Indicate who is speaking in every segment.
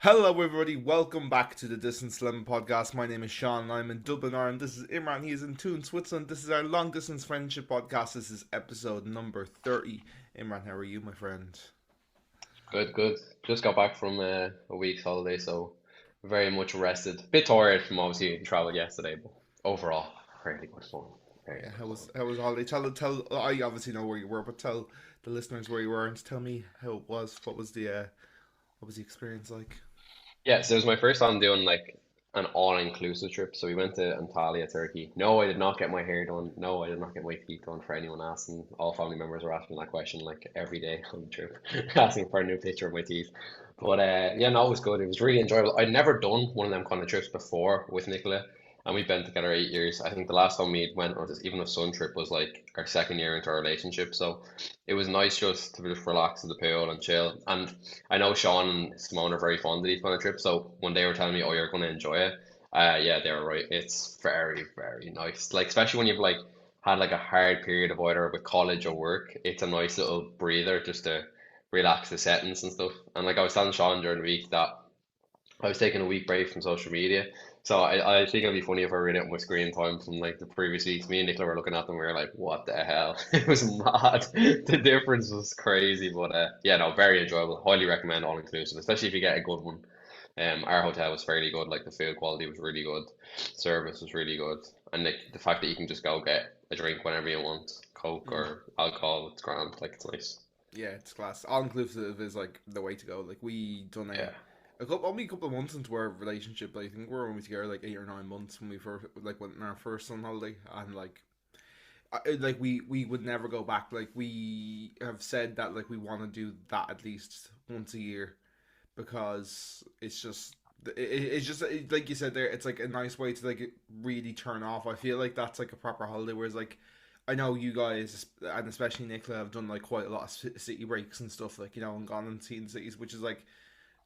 Speaker 1: Hello, everybody. Welcome back to the Distance Slim podcast. My name is Sean, and I'm in Dublin, Ireland. This is Imran. He is in Thun, Switzerland. This is our long distance friendship podcast. This is episode number 30. Imran, how are you, my friend?
Speaker 2: Good, good. Just got back from a week's holiday, so very much rested. Bit tired from obviously travel yesterday, but overall, really good fun. Very
Speaker 1: Yeah,
Speaker 2: good
Speaker 1: how
Speaker 2: fun.
Speaker 1: was how was holiday? Tell. I obviously know where you were, but tell the listeners where you were and tell me how it was. What was the experience like?
Speaker 2: Yeah, so it was my first time doing like an all-inclusive trip. So we went to Antalya, Turkey. No, I did not get my hair done. No, I did not get my feet done for anyone asking. All family members were asking that question like every day on the trip, asking for a new picture of my teeth. But yeah, no, it was good. It was really enjoyable. I'd never done one of them kind of trips before with Nicola, and we've been together 8 years. I think the last time we went on this even a sun trip was like our second year into our relationship. So it was nice just to just relax at the pool and chill. And I know Sean and Simone are very fond of these kind of trips, so when they were telling me, "Oh, you're going to enjoy it," yeah, they were right. It's very, very nice. Like especially when you've like had like a hard period of either with college or work, it's a nice little breather just to relax the settings and stuff. And like I was telling Sean during the week that I was taking a week break from social media. So I think it'd be funny if I read out my screen time from like the previous weeks. Me and Nicola were looking at them, we were like, what the hell? It was mad. The difference was crazy, but yeah, no, very enjoyable. Highly recommend all inclusive, especially if you get a good one. Our hotel was fairly good, like the food quality was really good, service was really good, and like the fact that you can just go get a drink whenever you want, Coke
Speaker 1: Mm.
Speaker 2: or alcohol, it's grand, like it's nice.
Speaker 1: Yeah, it's class. All inclusive is like the way to go. Like we done
Speaker 2: Yeah.
Speaker 1: only a couple of months into our relationship. I think we were only together like 8 or 9 months when we first like went on our first sun holiday, and like we would never go back. Like we have said that like we want to do that at least once a year because it's just like you said there. It's like a nice way to like really turn off. I feel like that's like a proper holiday. Whereas like I know you guys and especially Nicola have done like quite a lot of city breaks and stuff like and gone and seen cities, which is like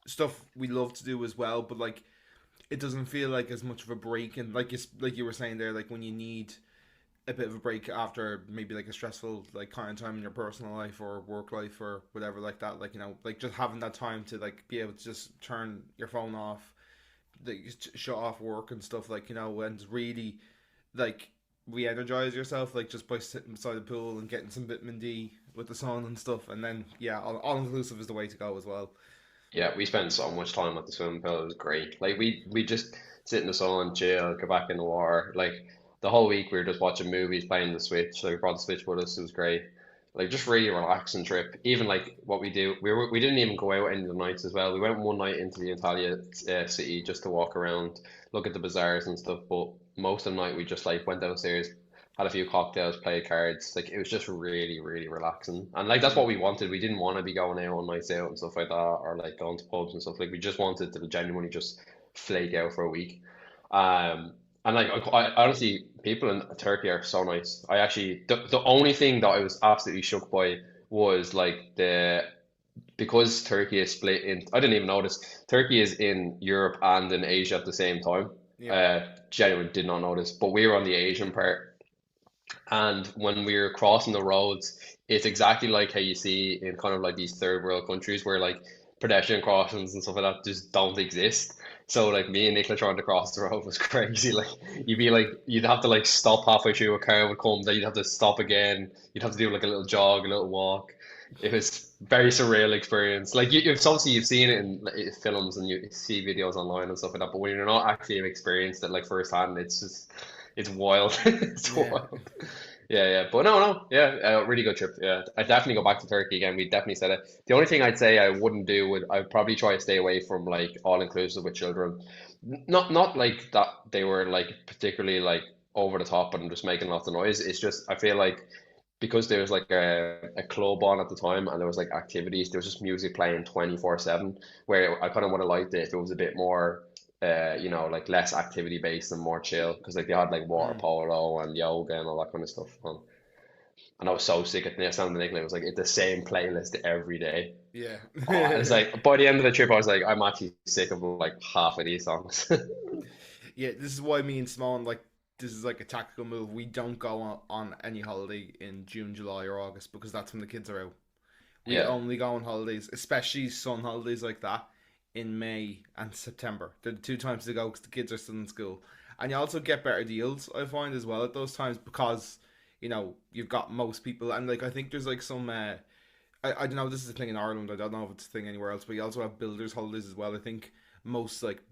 Speaker 1: stuff we love to do as well. But like it doesn't feel like as much of a break, and like you were saying there, like when you need a bit of a break after maybe like a stressful like kind of time in your personal life or work life or whatever like that, like like just having that time to like be able to just turn your phone off, like shut off work and stuff, like and really like re-energize yourself, like just by sitting beside the pool and getting some vitamin D with the sun and stuff, and then yeah, all inclusive is the way to go as well.
Speaker 2: Yeah, we spent so much time at the swimming pool. It was great. Like we just sit in the sun, chill, go back in the water. Like the whole week we were just watching movies, playing the Switch. Like we brought the Switch with us. It was great. Like just really relaxing trip. Even like what we do, we didn't even go out any of the nights as well. We went one night into the Antalya city just to walk around, look at the bazaars and stuff. But most of the night we just like went downstairs, had a few cocktails, played cards. Like it was just really, really relaxing. And like that's what
Speaker 1: Mm.
Speaker 2: we wanted. We didn't want to be going out on nights out and stuff like that, or like going to pubs and stuff. Like we just wanted to genuinely just flake out for a week. And like I honestly, people in Turkey are so nice. I actually the only thing that I was absolutely shocked by was like the because Turkey is split in. I didn't even notice Turkey is in Europe and in Asia at the same time.
Speaker 1: Yeah.
Speaker 2: Genuinely did not notice, but we were on the Asian part, and when we were crossing the roads, it's exactly like how you see in kind of like these third world countries where like pedestrian crossings and stuff like that just don't exist. So like me and Nicola trying to cross the road was crazy. Like you'd have to like stop halfway through, a car would come, then you'd have to stop again. You'd have to do like a little jog, a little walk. It was very surreal experience. Like it's obviously you've seen it in like, films and you see videos online and stuff like that, but when you're not actually experienced it like firsthand, it's just it's wild. It's
Speaker 1: Yeah.
Speaker 2: wild. Yeah, yeah, but no, yeah, really good trip. Yeah, I'd definitely go back to Turkey again. We definitely said it. The only thing I'd say I wouldn't do would I'd probably try to stay away from like all inclusive with children. Not like that they were like particularly like over the top and just making lots of noise. It's just I feel like because there was like a club on at the time and there was like activities, there was just music playing 24/7. Where I kind of would have liked it if it was a bit more like less activity based and more chill because like they had like water
Speaker 1: Mm.
Speaker 2: polo and yoga and all that kind of stuff. And I was so sick at the sound of the nickname. It was like it's the same playlist every day.
Speaker 1: Yeah.
Speaker 2: Oh, it's like by the end of the trip, I was like, I'm actually sick of like half of these songs.
Speaker 1: Yeah, this is why me and Simone, like, this is like a tactical move. We don't go on any holiday in June, July, or August because that's when the kids are out. We
Speaker 2: Yeah,
Speaker 1: only go on holidays, especially sun holidays like that, in May and September. They're the two times to go because the kids are still in school, and you also get better deals. I find as well at those times because you've got most people, and like I think there's like some. I don't know. This is a thing in Ireland. I don't know if it's a thing anywhere else, but you also have builders' holidays as well. I think most like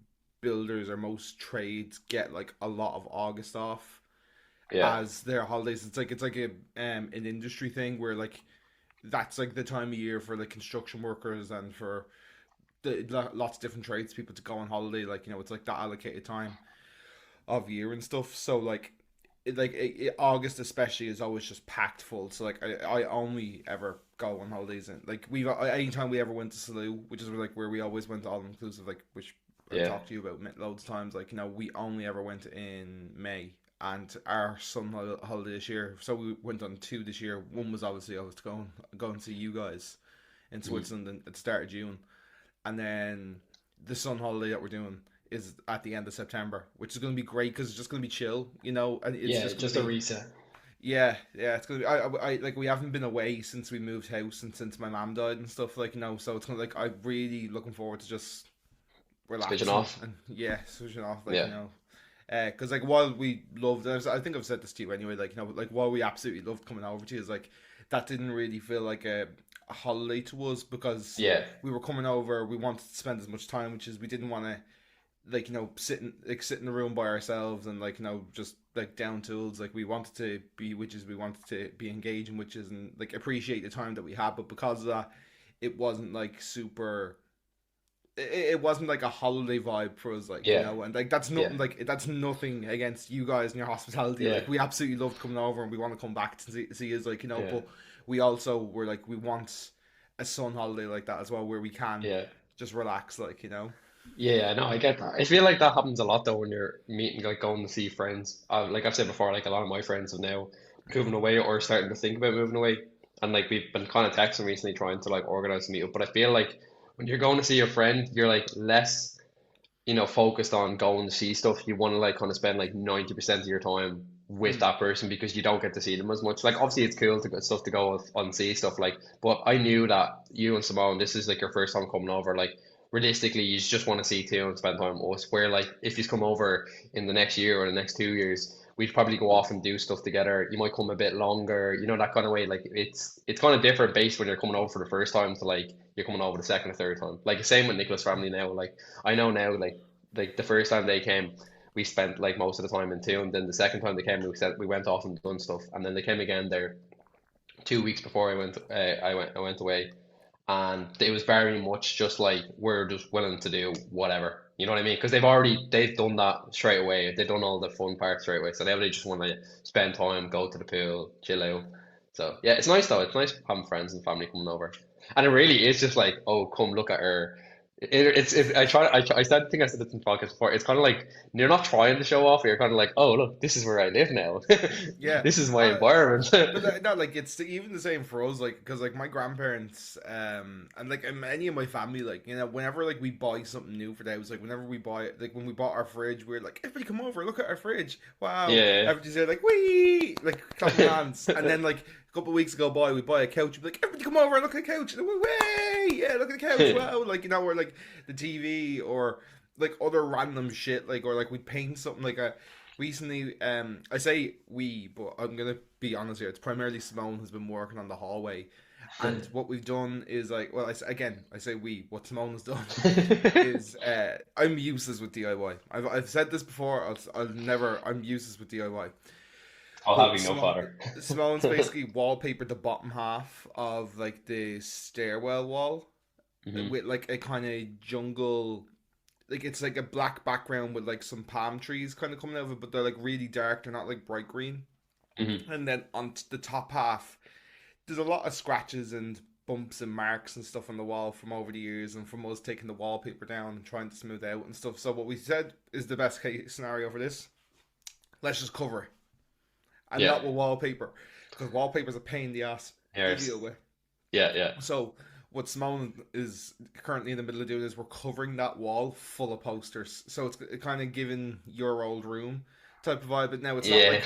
Speaker 1: builders or most trades get like a lot of August off
Speaker 2: Yeah,
Speaker 1: as their holidays. It's like a an industry thing where like that's like the time of year for like construction workers and for lots of different trades people to go on holiday. Like it's like that allocated time of year and stuff. So like August especially is always just packed full. So like I only ever go on holidays and like we anytime we ever went to Salou, which is like where we always went all inclusive, like which I've
Speaker 2: yeah.
Speaker 1: talked to you about loads of times. Like we only ever went in May. And our son holiday this year, so we went on two this year. One was obviously I was going to see you guys in
Speaker 2: Mm.
Speaker 1: Switzerland at the start of June, and then the sun holiday that we're doing is at the end of September, which is going to be great because it's just going to be chill, and it's
Speaker 3: Yeah,
Speaker 1: just going to
Speaker 3: just a
Speaker 1: be
Speaker 3: reset.
Speaker 1: yeah, it's going to be. Like we haven't been away since we moved house and since my mom died and stuff so it's going to like I'm really looking forward to just
Speaker 2: Switching
Speaker 1: relaxing
Speaker 2: off.
Speaker 1: and yeah, switching off
Speaker 2: Yeah,
Speaker 1: because like while we loved, I think I've said this to you anyway. Like like while we absolutely loved coming over to you, is like that didn't really feel like a holiday to us because
Speaker 2: yeah,
Speaker 1: we were coming over. We wanted to spend as much time, which is we didn't want to like sit in the room by ourselves and like just like down tools. Like we wanted to be witches, we wanted to be engaging witches and like appreciate the time that we had. But because of that, it wasn't like super it wasn't like a holiday vibe for us, like
Speaker 2: yeah,
Speaker 1: and like
Speaker 2: yeah,
Speaker 1: that's nothing against you guys and your hospitality.
Speaker 2: yeah,
Speaker 1: Like we absolutely loved coming over and we want to come back to see us, like
Speaker 2: yeah,
Speaker 1: but we also were like we want a sun holiday like that as well, where we can
Speaker 2: yeah.
Speaker 1: just relax, like
Speaker 2: Yeah, no, I get that. I feel like that happens a lot though when you're meeting, like going to see friends. Like I've said before, like a lot of my friends have now moving away or starting to think about moving away, and like we've been kind of texting recently trying to like organize a meetup. But I feel like when you're going to see your friend, you're like less, focused on going to see stuff. You want to like kind of spend like 90% of your time with
Speaker 1: mm,
Speaker 2: that person because you don't get to see them as much. Like obviously it's cool to get stuff to go on see stuff like, but I knew that you and Simone, this is like your first time coming over. Like realistically, you just want to see two and spend time with us. Where like if you come over in the next year or the next 2 years, we'd probably go off and do stuff together. You might come a bit longer, that kind of way. Like it's kind of different based when you're coming over for the first time to like you're coming over the second or third time. Like the same with Nicholas' family now. Like I know now, like the first time they came, we spent like most of the time in Tune. Then the second time they came, we went off and done stuff, and then they came again there 2 weeks before I went. I went away, and it was very much just like we're just willing to do whatever. You know what I mean? Because they've done that straight away. They've done all the fun parts straight away. So now they just want to spend time, go to the pool, chill out. So yeah, it's nice though. It's nice having friends and family coming over, and it really is just like, oh, come look at her. I said, think I said this in podcast before. It's kind of like you're not trying to show off. You're kind of like, oh, look, this is where I live now.
Speaker 1: yeah.
Speaker 2: This is my
Speaker 1: uh,
Speaker 2: environment.
Speaker 1: but not like it's even the same for us, like because like my grandparents and like any of my family, like whenever like we buy something new for the house, like whenever we buy like when we bought our fridge, we are like, everybody come over, look at our fridge, wow.
Speaker 2: Yeah,
Speaker 1: Everybody say like wee, like clapping hands. And then like a couple of weeks go by, we buy a couch, we'd be like, everybody come over and look at the couch, and way, yeah, look at the couch, wow. Like or like the TV or like other random shit, like or like we paint something like a recently. I say we, but I'm gonna be honest here, it's primarily Simone who's been working on the hallway, and what we've done is like, well, I say we, what Simone has done is I'm useless with DIY. I've said this before, I'll never, I'm useless with DIY.
Speaker 2: I'll
Speaker 1: But
Speaker 2: having no father.
Speaker 1: Simone's basically wallpapered the bottom half of like the stairwell wall
Speaker 2: Hmm.
Speaker 1: with like a kind of jungle, like it's like a black background with like some palm trees kind of coming out of it, but they're like really dark, they're not like bright green.
Speaker 2: Hmm.
Speaker 1: And then on the top half there's a lot of scratches and bumps and marks and stuff on the wall from over the years and from us taking the wallpaper down and trying to smooth out and stuff. So what we said is the best case scenario for this, let's just cover it and
Speaker 2: Yeah.
Speaker 1: not with wallpaper, because wallpaper's a pain in the ass to
Speaker 2: Yes.
Speaker 1: deal with.
Speaker 2: Yeah, yeah.
Speaker 1: So what Simone is currently in the middle of doing is we're covering that wall full of posters. So it's kind of giving your old room type of vibe. But now
Speaker 2: Yeah.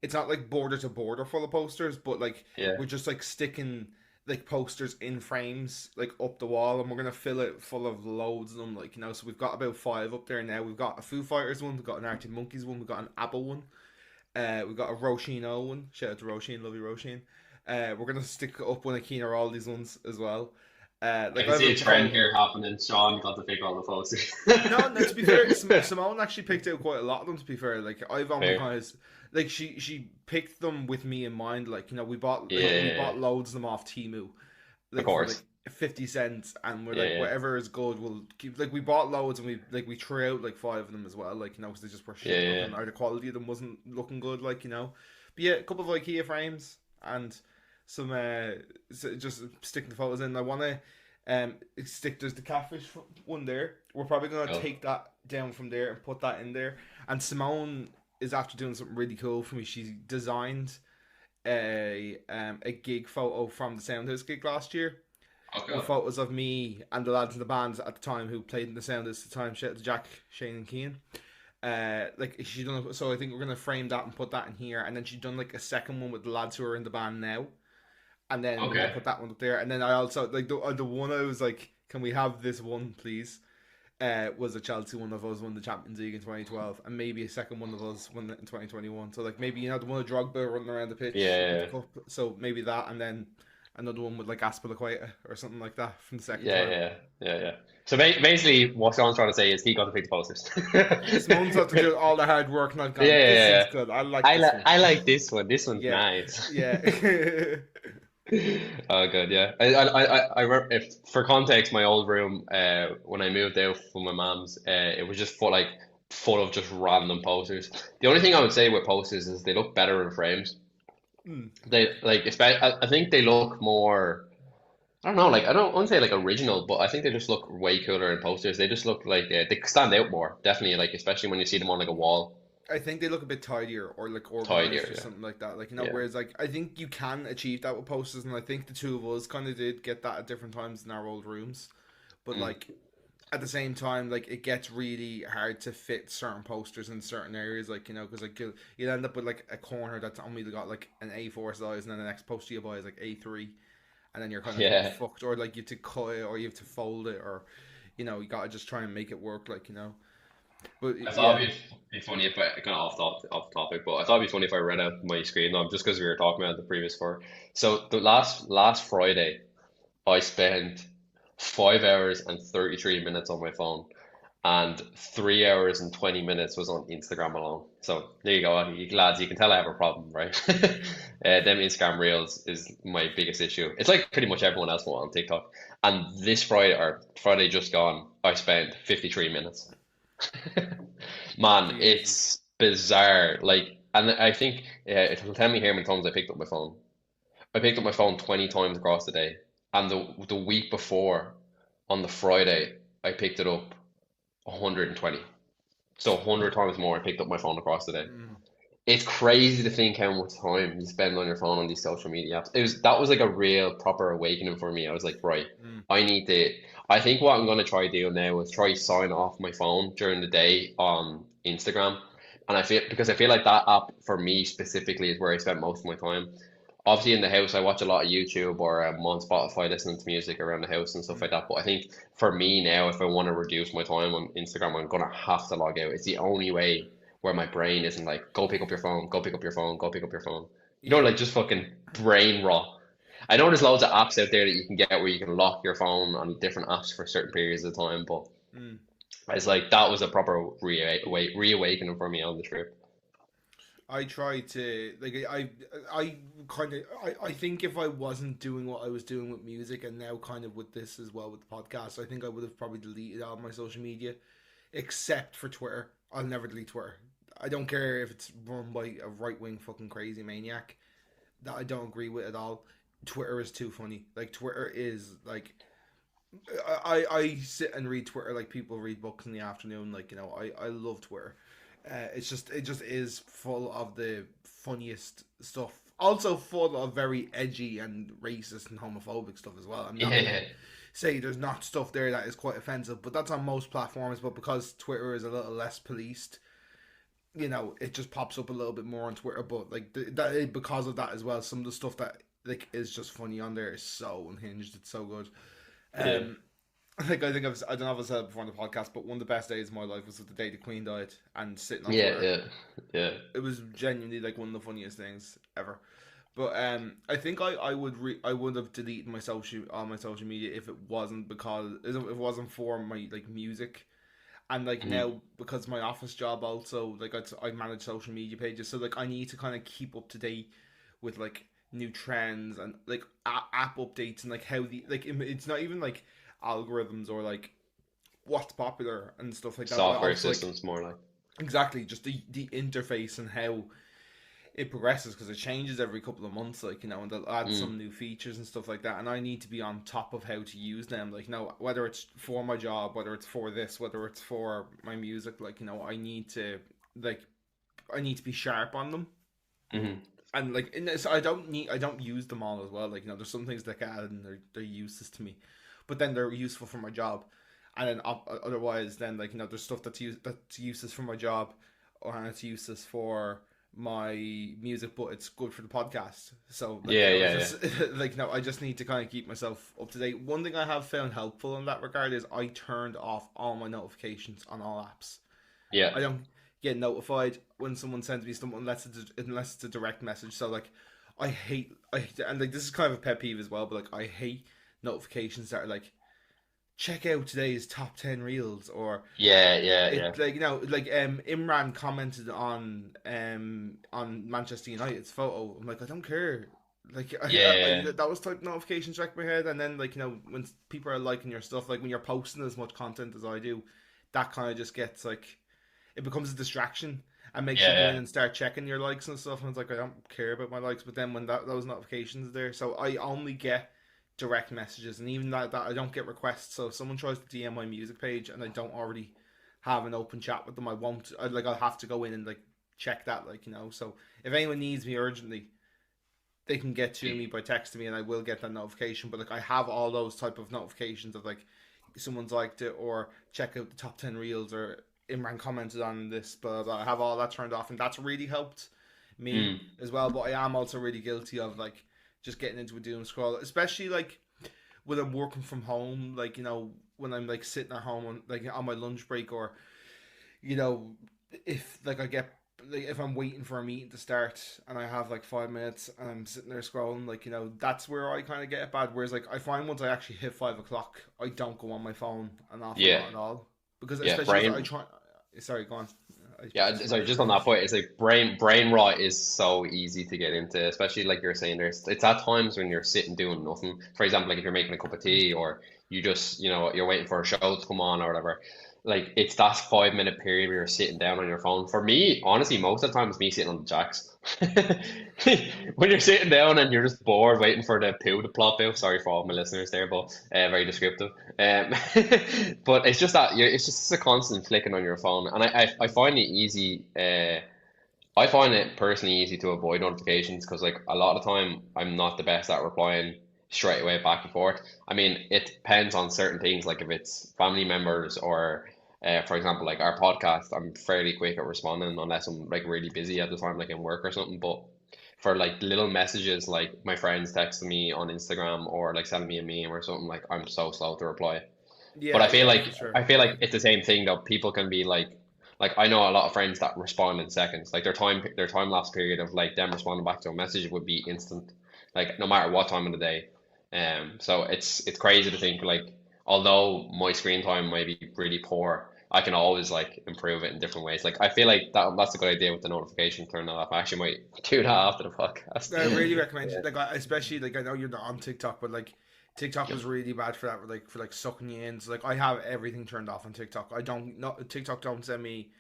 Speaker 1: it's not like border to border full of posters, but like
Speaker 2: Yeah.
Speaker 1: we're just like sticking like posters in frames like up the wall, and we're gonna fill it full of loads of them. Like, so we've got about five up there now. We've got a Foo Fighters one, we've got an Arctic Monkeys one, we've got an Apple one, we've got a Roisin O one. Shout out to Roisin, lovely Roisin. We're gonna stick up one of Keane all these ones as well.
Speaker 2: I
Speaker 1: Like I
Speaker 2: can
Speaker 1: have
Speaker 2: see
Speaker 1: a
Speaker 2: a trend
Speaker 1: whole.
Speaker 2: here happening. Sean got to pick all the posters.
Speaker 1: No, no. To be fair, Simone actually picked out quite a lot of them. To be fair, like I've only
Speaker 2: Fair.
Speaker 1: kind of like she picked them with me in mind. Like, we
Speaker 2: Yeah,
Speaker 1: bought loads of them off Timu,
Speaker 2: of
Speaker 1: like for like
Speaker 2: course.
Speaker 1: 50 cents, and we're
Speaker 2: Yeah,
Speaker 1: like
Speaker 2: yeah,
Speaker 1: whatever is good we'll keep. Like we bought loads, and we threw out like five of them as well. Like, because they just were
Speaker 2: yeah,
Speaker 1: shit
Speaker 2: yeah.
Speaker 1: looking, or the quality of them wasn't looking good. Like, but yeah, a couple of IKEA frames and some just sticking the photos in. I want to stick. There's the catfish one there. We're probably gonna
Speaker 2: Cool.
Speaker 1: take that down from there and put that in there. And Simone is after doing something really cool for me. She designed a gig photo from the Soundhouse gig last year,
Speaker 2: Okay.
Speaker 1: with photos of me and the lads in the band at the time who played in the Soundhouse at the time. Shout out to Jack, Shane, and Keane. Like she done, so I think we're gonna frame that and put that in here, and then she done like a second one with the lads who are in the band now, and then we're gonna
Speaker 2: Okay.
Speaker 1: put that one up there. And then I also like the one I was like, can we have this one, please? Was a Chelsea one of us won the Champions League in 2012, and maybe a second one of us won it in 2021. So like maybe the one of Drogba running around the pitch with the
Speaker 2: Yeah,
Speaker 1: cup. So maybe that, and then another one with like Aspilicueta or something like that from the second
Speaker 2: yeah,
Speaker 1: time.
Speaker 2: yeah, yeah, yeah. So basically, what Sean's trying to say is he got to pick the posters.
Speaker 1: Simone's have to do all the hard work, and I've
Speaker 2: Yeah,
Speaker 1: gone,
Speaker 2: yeah,
Speaker 1: this one's
Speaker 2: yeah.
Speaker 1: good. I like this one.
Speaker 2: I like this one. This one's
Speaker 1: Yeah,
Speaker 2: nice.
Speaker 1: yeah.
Speaker 2: Oh, good, yeah. I remember, if for context, my old room, when I moved out from my mom's, it was just full of just random posters. The only thing I would say with posters is they look better in frames.
Speaker 1: Mm.
Speaker 2: They like, especially, I think they look more. I don't know, like I don't want to say like original, but I think they just look way cooler in posters. They just look like they stand out more, definitely. Like especially when you see them on like a wall,
Speaker 1: I think they look a bit tidier or like organized
Speaker 2: tidier.
Speaker 1: or
Speaker 2: Yeah,
Speaker 1: something like that. Like,
Speaker 2: yeah.
Speaker 1: whereas like I think you can achieve that with posters, and I think the two of us kind of did get that at different times in our old rooms. But
Speaker 2: Mm.
Speaker 1: like at the same time, like it gets really hard to fit certain posters in certain areas. Like, because like you'll end up with like a corner that's only got like an A4 size, and then the next poster you buy is like A3, and then you're kind of
Speaker 2: Yeah.
Speaker 1: fucked. Or like you have to cut it, or you have to fold it, or you gotta just try and make it work. Like. But
Speaker 2: I thought
Speaker 1: yeah.
Speaker 2: it'd be funny if I kind of off topic, but I thought it'd be funny if I read out my screen now just because we were talking about the previous four. So the last Friday, I spent 5 hours and 33 minutes on my phone, and 3 hours and 20 minutes was on Instagram alone. So there you go, you lads. You can tell I have a problem, right? Them Instagram reels is my biggest issue. It's like pretty much everyone else on TikTok. And this Friday or Friday just gone, I spent 53 minutes. Man,
Speaker 1: Jesus.
Speaker 2: it's bizarre. Like, and I think it'll tell me here how many times I picked up my phone. I picked up my phone 20 times across the day, and the week before, on the Friday, I picked it up 120. So 100 times more I picked up my phone across the day.
Speaker 1: Mm,
Speaker 2: It's crazy to think how much time you spend on your phone on these social media apps. That was like a real proper awakening for me. I was like, right,
Speaker 1: mm,
Speaker 2: I need to. I think what I'm gonna try doing now is try sign off my phone during the day on Instagram, and I feel like that app for me specifically is where I spend most of my time. Obviously, in the house, I watch a lot of YouTube or on Spotify listening to music around the house and stuff like
Speaker 1: mm.
Speaker 2: that. But I think for me now, if I want to reduce my time on Instagram, I'm gonna have to log out. It's the only way where my brain isn't like, go pick up your phone, go pick up your phone, go pick up your phone.
Speaker 1: Yeah.
Speaker 2: Like just fucking brain rot. I know there's loads of apps out there that you can get where you can lock your phone on different apps for certain periods of time, but
Speaker 1: Mm.
Speaker 2: it's like that was a proper reawakening for me on the trip.
Speaker 1: I try to like I kind of I think if I wasn't doing what I was doing with music, and now kind of with this as well with the podcast, I think I would have probably deleted all my social media except for Twitter. I'll never delete Twitter. I don't care if it's run by a right wing fucking crazy maniac that I don't agree with at all. Twitter is too funny. Like, Twitter is like I sit and read Twitter like people read books in the afternoon. Like, I love Twitter. It just is full of the funniest stuff. Also full of very edgy and racist and homophobic stuff as well. I'm not gonna
Speaker 2: Yeah,
Speaker 1: say there's not stuff there that is quite offensive, but that's on most platforms. But because Twitter is a little less policed, it just pops up a little bit more on Twitter. But like because of that as well, some of the stuff that like is just funny on there is so unhinged. It's so good.
Speaker 2: Yeah.
Speaker 1: Um, like I think I don't know if I said it before on the podcast, but one of the best days of my life was the day the Queen died and sitting on
Speaker 2: Yeah,
Speaker 1: Twitter.
Speaker 2: yeah, yeah.
Speaker 1: It was genuinely like one of the funniest things ever. But I think I would have deleted my social all my social media if it wasn't because if it wasn't for my like music. And like
Speaker 2: Hmm.
Speaker 1: now because my office job also like I manage social media pages, so like I need to kind of keep up to date with like new trends and like app updates and like how the like it's not even like algorithms or like what's popular and stuff like that, but
Speaker 2: Software
Speaker 1: also like
Speaker 2: systems more like.
Speaker 1: exactly just the interface and how it progresses because it changes every couple of months, like and they'll add
Speaker 2: Mm.
Speaker 1: some new features and stuff like that, and I need to be on top of how to use them, like whether it's for my job, whether it's for this, whether it's for my music, like I need to like I need to be sharp on them.
Speaker 2: Hmm.
Speaker 1: And like in this, I don't use them all as well, like there's some things that add and they're useless to me, but then they're useful for my job. And then otherwise then like there's stuff that's useless for my job or it's useless for my music, but it's good for the podcast. So like
Speaker 2: Yeah,
Speaker 1: it's
Speaker 2: yeah, yeah,
Speaker 1: just like I just need to kind of keep myself up to date. One thing I have found helpful in that regard is I turned off all my notifications on all apps.
Speaker 2: yeah,
Speaker 1: I don't get notified when someone sends me something unless it's a direct message. So like and like this is kind of a pet peeve as well, but like I hate notifications that are like check out today's top 10 reels, or
Speaker 2: yeah, yeah, yeah,
Speaker 1: it like like Imran commented on Manchester United's photo. I'm like, I don't care. Like
Speaker 2: yeah,
Speaker 1: that was type notification struck my head, and then like when people are liking your stuff, like when you're posting as much content as I do, that kind of just gets like it becomes a distraction and makes you go in
Speaker 2: yeah,
Speaker 1: and start checking your likes and stuff. And it's like I don't care about my likes, but then when those notifications are there, so I only get direct messages, and even that I don't get requests. So if someone tries to DM my music page and I don't already have an open chat with them, I won't. I'll have to go in and like check that, like So if anyone needs me urgently, they can get to
Speaker 2: yeah.
Speaker 1: me by texting me, and I will get that notification. But like I have all those type of notifications of like someone's liked it or check out the top 10 reels or Imran commented on this, but I have all that turned off, and that's really helped me
Speaker 2: Mm.
Speaker 1: as well. But I am also really guilty of like just getting into a doom scroll, especially like when I'm working from home, like when I'm like sitting at home on like on my lunch break, or you know if like I get like if I'm waiting for a meeting to start and I have like 5 minutes and I'm sitting there scrolling, like that's where I kind of get it bad. Whereas like I find once I actually hit 5 o'clock, I don't go on my phone an awful
Speaker 2: Yeah,
Speaker 1: lot at all, because
Speaker 2: yeah.
Speaker 1: especially because I
Speaker 2: Brain.
Speaker 1: try. Sorry, go on. I
Speaker 2: Yeah,
Speaker 1: just
Speaker 2: sorry, just on that point, it's like brain rot is so easy to get into, especially like you're saying there's it's at times when you're sitting doing nothing. For example, like if you're making a cup of tea or you just, you're waiting for a show to come on or whatever. Like it's that 5 minute period where you're sitting down on your phone. For me, honestly, most of the time it's me sitting on the jacks. When you're sitting down and you're just bored waiting for the poo to plop out. Sorry for all my listeners there, but very descriptive. Um, but it's just that it's just a constant flicking on your phone, and I find it easy. I find it personally easy to avoid notifications because like a lot of the time I'm not the best at replying straight away back and forth. I mean, it depends on certain things, like if it's family members or for example, like our podcast, I'm fairly quick at responding unless I'm like really busy at the time, like in work or something. But for like little messages, like my friends texting me on Instagram or like sending me a meme or something, like I'm so slow to reply. But
Speaker 1: Yeah, yeah, for sure.
Speaker 2: I feel
Speaker 1: Yeah,
Speaker 2: like it's the same thing though. People can be like I know a lot of friends that respond in seconds. Like their time lapse period of like them responding back to a message would be instant. Like no matter what time of the day. So it's crazy to think like although my screen time might be really poor, I can always like improve it in different ways. Like I feel like that's a good idea with the notification turn that off. I actually might do that after the
Speaker 1: I really
Speaker 2: podcast.
Speaker 1: recommend you. Like, especially like I know you're not on TikTok, but like TikTok
Speaker 2: Yeah.
Speaker 1: was really bad for that, like for like sucking you in. So like I have everything turned off on TikTok. I don't not TikTok don't send me.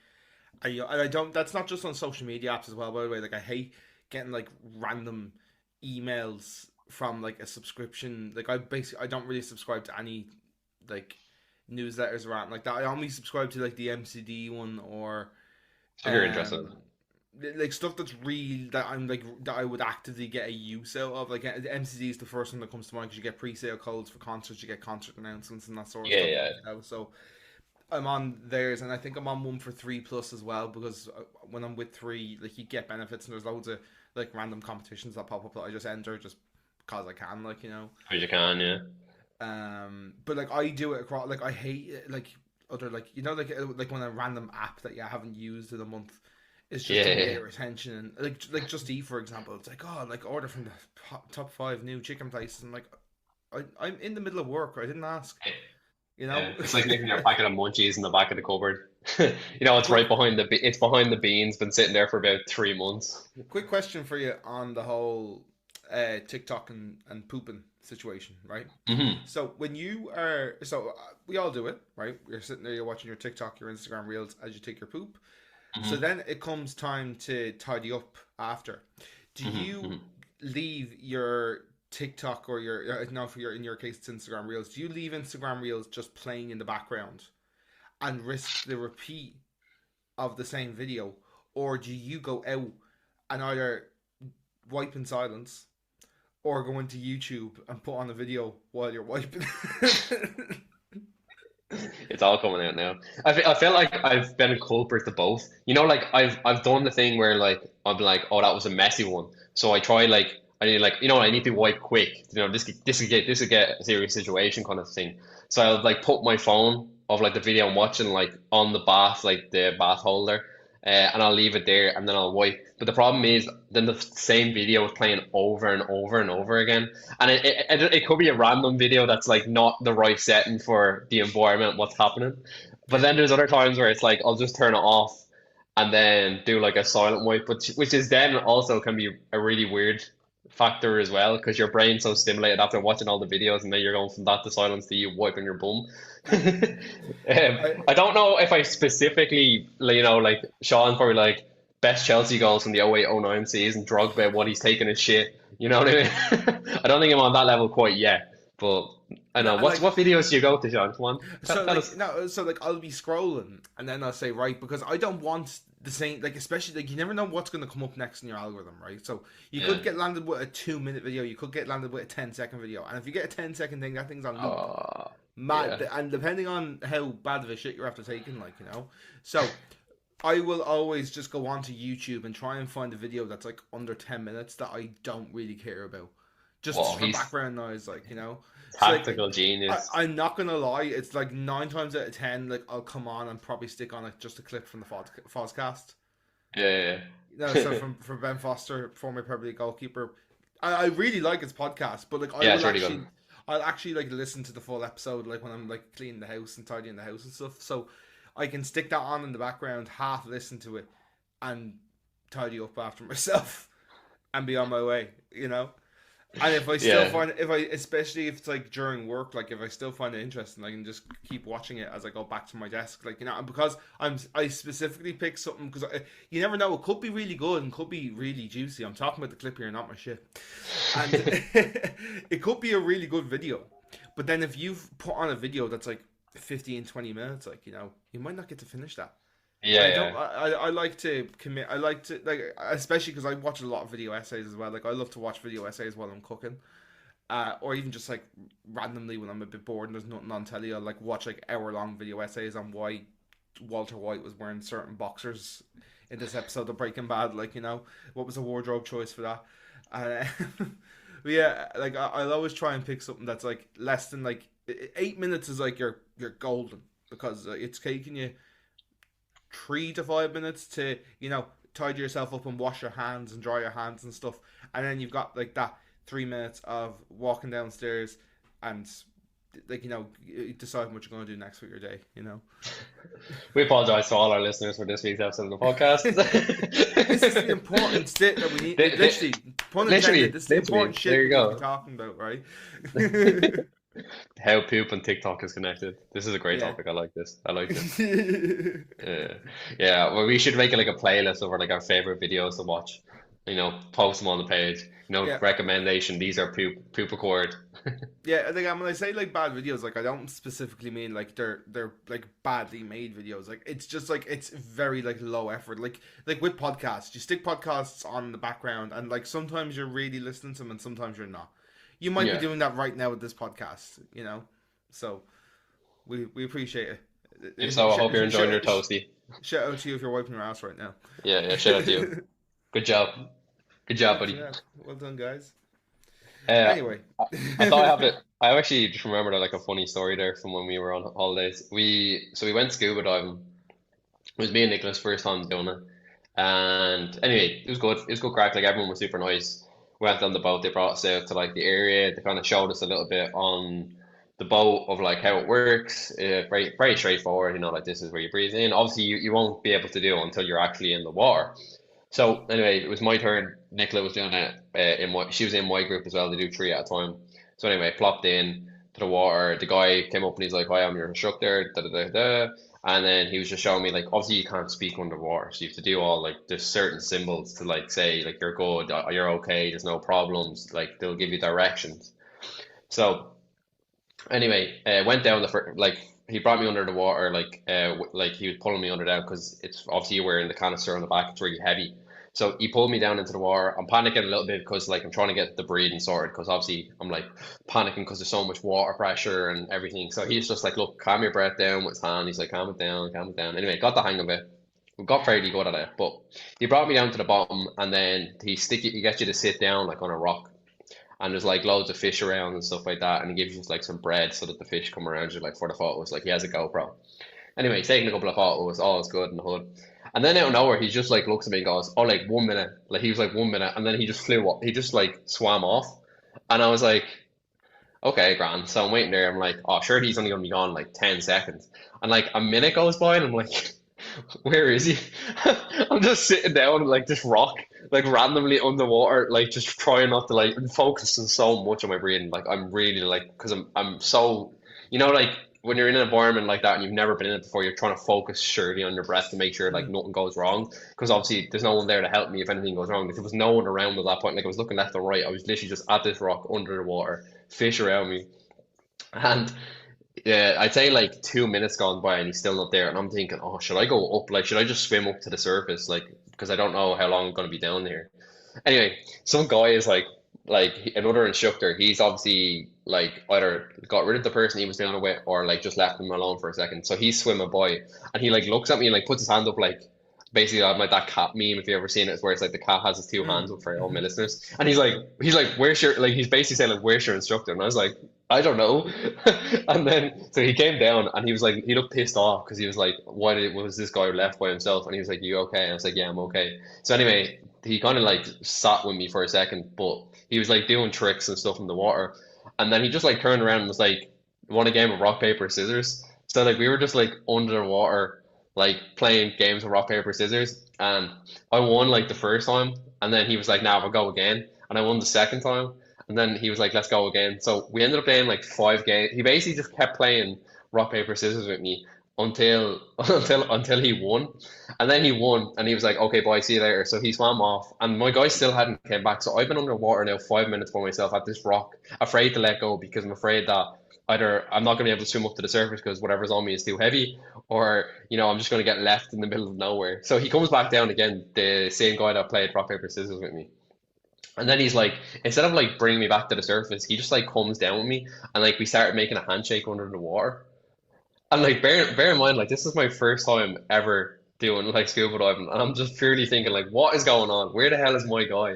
Speaker 1: I don't. That's not just on social media apps as well. By the way, like I hate getting like random emails from like a subscription. Like I don't really subscribe to any like newsletters around like that. I only subscribe to like the MCD one or
Speaker 2: So if you're interested.
Speaker 1: um like stuff that's real that I'm like that I would actively get a use out of. Like the MCD is the first one that comes to mind because you get pre-sale codes for concerts, you get concert announcements and that sort of
Speaker 2: Yeah,
Speaker 1: stuff.
Speaker 2: yeah.
Speaker 1: So I'm on theirs, and I think I'm on one for 3 plus as well because when I'm with three, like you get benefits, and there's loads of like random competitions that pop up that I just enter just because I can, like, you know.
Speaker 2: As you can, yeah.
Speaker 1: But like I do it across. Like I hate it, like other like you know like when a random app that you haven't used in a month is just trying to get
Speaker 2: Yeah.
Speaker 1: your attention and like Just Eat for example. It's like oh like order from the top five new chicken places. I'm like I'm in the middle of work. I didn't ask. You know.
Speaker 2: Yeah, it's like leaving your packet of munchies in the back of the cupboard. You know, it's
Speaker 1: quick
Speaker 2: right behind it's behind the beans, been sitting there for about 3 months.
Speaker 1: quick question for you on the whole TikTok and pooping situation, right?
Speaker 2: Hmm.
Speaker 1: So when you are, we all do it, right? You're sitting there, you're watching your TikTok, your Instagram reels as you take your poop. So
Speaker 2: Hmm.
Speaker 1: then it comes time to tidy up after. Do
Speaker 2: Hmm.
Speaker 1: you
Speaker 2: Hmm.
Speaker 1: leave your TikTok or your no, for your in your case it's Instagram reels? Do you leave Instagram reels just playing in the background and risk the repeat of the same video, or do you go out and either wipe in silence or go into YouTube and put on a video while you're wiping?
Speaker 2: It's all coming out now. I feel like I've been a culprit to both. You know, like I've done the thing where like I'm like, oh, that was a messy one. So I try like I need like you know I need to wipe quick. You know, this could get a serious situation kind of thing. So I'll like put my phone of like the video I'm watching like on the bath like the bath holder, and I'll leave it there and then I'll wipe. But the problem is then the same video is playing over and over and over again. And it could be a random video that's like not the right setting for the environment, what's happening. But
Speaker 1: Yeah.
Speaker 2: then there's other times where it's like I'll just turn it off and then do like a silent wipe, which is then also can be a really weird factor as well because your brain's so stimulated after watching all the videos and then you're going from that to silence to you wiping your bum.
Speaker 1: I
Speaker 2: I don't know if I specifically, like, you know, like Sean's probably like best Chelsea goals from the 08-09 season, Drogba, what he's taking his shit. You know what I mean? I don't think I'm on that level quite yet, but I
Speaker 1: no,
Speaker 2: know. What videos do you go to, Sean? Come on,
Speaker 1: so
Speaker 2: tell
Speaker 1: like
Speaker 2: us.
Speaker 1: no, so like I'll be scrolling and then I'll say right because I don't want the same like especially like you never know what's going to come up next in your algorithm, right? So you
Speaker 2: Yeah.
Speaker 1: could get landed with a 2 minute video, you could get landed with a 10-second video, and if you get a 10-second thing, that thing's on loop.
Speaker 2: Yeah.
Speaker 1: Mad, and depending on how bad of a shit you're after taking, like you know, so I will always just go onto YouTube and try and find a video that's like under 10 minutes that I don't really care about, just
Speaker 2: Well,
Speaker 1: for
Speaker 2: he's
Speaker 1: background noise, like you know. So like
Speaker 2: tactical genius.
Speaker 1: I'm not gonna lie, it's like 9 times out of 10, like I'll come on and probably stick on it just a clip from the Fozcast.
Speaker 2: Yeah,
Speaker 1: No, so from Ben Foster, former Premier League goalkeeper. I really like his podcast, but like
Speaker 2: yeah, it's really good.
Speaker 1: I'll actually like listen to the full episode like when I'm like cleaning the house and tidying the house and stuff. So I can stick that on in the background, half listen to it, and tidy up after myself and be on my way. You know. And if I still
Speaker 2: Yeah,
Speaker 1: find especially if it's like during work, like if I still find it interesting, I can just keep watching it as I go back to my desk, like you know. And because I specifically pick something because you never know, it could be really good and could be really juicy. I'm talking about the clip here, not my shit, and it could be a really good video. But then if you've put on a video that's like 15-20 minutes, like you know, you might not get to finish that.
Speaker 2: yeah,
Speaker 1: I don't.
Speaker 2: yeah.
Speaker 1: I like to commit. I like to like, especially because I watch a lot of video essays as well. Like I love to watch video essays while I'm cooking, or even just like randomly when I'm a bit bored and there's nothing on telly. I'll like watch like hour-long video essays on why Walter White was wearing certain boxers in this episode of Breaking Bad. Like you know, what was the wardrobe choice for that? Uh, but yeah, like I'll always try and pick something that's like less than like 8 minutes is like you're golden because it's taking you 3 to 5 minutes to you know tidy yourself up and wash your hands and dry your hands and stuff, and then you've got like that 3 minutes of walking downstairs and like you know deciding what you're going to do next with your day. You know,
Speaker 2: We apologize to all our listeners for this week's episode of the
Speaker 1: this is the
Speaker 2: podcast.
Speaker 1: important shit that we need.
Speaker 2: Li- li-
Speaker 1: Literally, pun intended. This is the
Speaker 2: Literally,
Speaker 1: important
Speaker 2: there
Speaker 1: shit
Speaker 2: you
Speaker 1: we need to be
Speaker 2: go.
Speaker 1: talking about, right?
Speaker 2: How poop and TikTok is connected. This is a great
Speaker 1: Yeah.
Speaker 2: topic. I like this. I like this. Yeah, yeah. Well, we should make it like a playlist of our, like our favorite videos to watch. You know, post them on the page. You know,
Speaker 1: Yeah.
Speaker 2: recommendation. These are poop record.
Speaker 1: Yeah, like when I say like bad videos, like I don't specifically mean like they're like badly made videos. Like it's just like it's very like low effort. Like with podcasts, you stick podcasts on the background, and like sometimes you're really listening to them, and sometimes you're not. You might be
Speaker 2: Yeah.
Speaker 1: doing that right now with this podcast, you know. So we appreciate it.
Speaker 2: If so, I hope you're enjoying your
Speaker 1: Shout,
Speaker 2: toasty.
Speaker 1: shout out to you if you're wiping your ass right now.
Speaker 2: Yeah, yeah. Shout out to you. Good job. Good job, buddy.
Speaker 1: Yeah, well done, guys.
Speaker 2: Uh,
Speaker 1: Anyway.
Speaker 2: I thought I have it. I actually just remembered like a funny story there from when we were on holidays. We went scuba diving. It was me and Nicholas first time doing it. And anyway, it was good. It was good crack. Like everyone was super nice. We went on the boat. They brought us out to like the area. They kind of showed us a little bit on the boat of like how it works. Very straightforward. You know, like this is where you breathe in. Obviously, you won't be able to do it until you're actually in the water. So anyway, it was my turn. Nicola was doing it she was in my group as well. They do three at a time. So anyway, plopped in to the water. The guy came up and he's like, "Hi, I'm your instructor." Da da da da. And then he was just showing me like, obviously you can't speak underwater, so you have to do all like there's certain symbols to like say like you're good, you're okay, there's no problems. Like they'll give you directions. So anyway, went down the first, like he brought me under the water, like he was pulling me under down because it's obviously you're wearing the canister on the back, it's really heavy. So he pulled me down into the water. I'm panicking a little bit because like I'm trying to get the breathing sorted because obviously I'm like panicking because there's so much water pressure and everything. So he's just like, look, calm your breath down with his hand. He's like, calm it down, calm it down. Anyway, got the hang of it. We got fairly good at it, but he brought me down to the bottom and then he gets you to sit down like on a rock and there's like loads of fish around and stuff like that, and he gives you like some bread so that the fish come around you like for the photos. Like he has a GoPro. Anyway, he's taking a couple of photos, all is good in the hood. And then out of nowhere, he just like looks at me and goes, "Oh, like 1 minute." Like he was like 1 minute, and then he just flew up. He just like swam off, and I was like, "Okay, grand." So I'm waiting there. I'm like, "Oh, sure, he's only gonna be gone like 10 seconds." And like a minute goes by, and I'm like, where is he? I'm just sitting down like this rock, like randomly underwater, like just trying not to like focusing so much on my breathing. Like I'm really like because I'm so like when you're in an environment like that and you've never been in it before, you're trying to focus surely on your breath to make sure like nothing goes wrong. Because obviously there's no one there to help me if anything goes wrong. If there was no one around at that point, like I was looking left and right, I was literally just at this rock under the water, fish around me, and yeah, I'd say like 2 minutes gone by and he's still not there, and I'm thinking, oh, should I go up? Like, should I just swim up to the surface? Like, because I don't know how long I'm gonna be down here. Anyway, some guy is another instructor. He's obviously like either got rid of the person he was doing it with, or like just left him alone for a second. So he's swimming by, and he like looks at me and like puts his hand up, like basically like that cat meme if you ever seen it, where it's like the cat has his two hands up for all my listeners, and he's like, where's your like he's basically saying like where's your instructor, and I was like, I don't know. And then so he came down and he was like he looked pissed off because he was like, was this guy left by himself? And he was like, you okay? And I was like, yeah, I'm okay. So anyway, he kind of like sat with me for a second, but he was like doing tricks and stuff in the water, and then he just like turned around and was like, "Want a game of rock paper scissors?" So like we were just like underwater, like playing games of rock paper scissors, and I won like the first time, and then he was like, "Now we'll go again," and I won the second time, and then he was like, "Let's go again." So we ended up playing like 5 games. He basically just kept playing rock paper scissors with me until until he won. And then he won, and he was like, "Okay, bye, see you later." So he swam off, and my guy still hadn't came back. So I've been underwater now 5 minutes by myself at this rock, afraid to let go because I'm afraid that either I'm not going to be able to swim up to the surface because whatever's on me is too heavy, or I'm just going to get left in the middle of nowhere. So he comes back down again, the same guy that played rock paper scissors with me. And then he's like, instead of like bringing me back to the surface, he just like comes down with me, and like we started making a handshake under the water. And like bear in mind, like this is my first time ever doing like scuba diving, and I'm just purely thinking like, what is going on? Where the hell is my guy?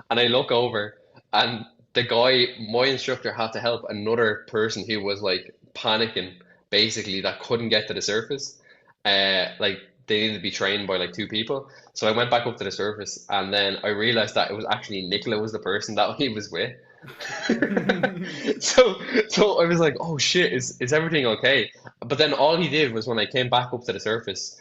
Speaker 2: And I look over, and the guy, my instructor, had to help another person who was like panicking, basically that couldn't get to the surface. Like they needed to be trained by like two people. So I went back up to the surface, and then I realized that it was actually Nicola was the person that he was with. So so I was like, oh shit, is everything okay? But then all he did was when I came back up to the surface,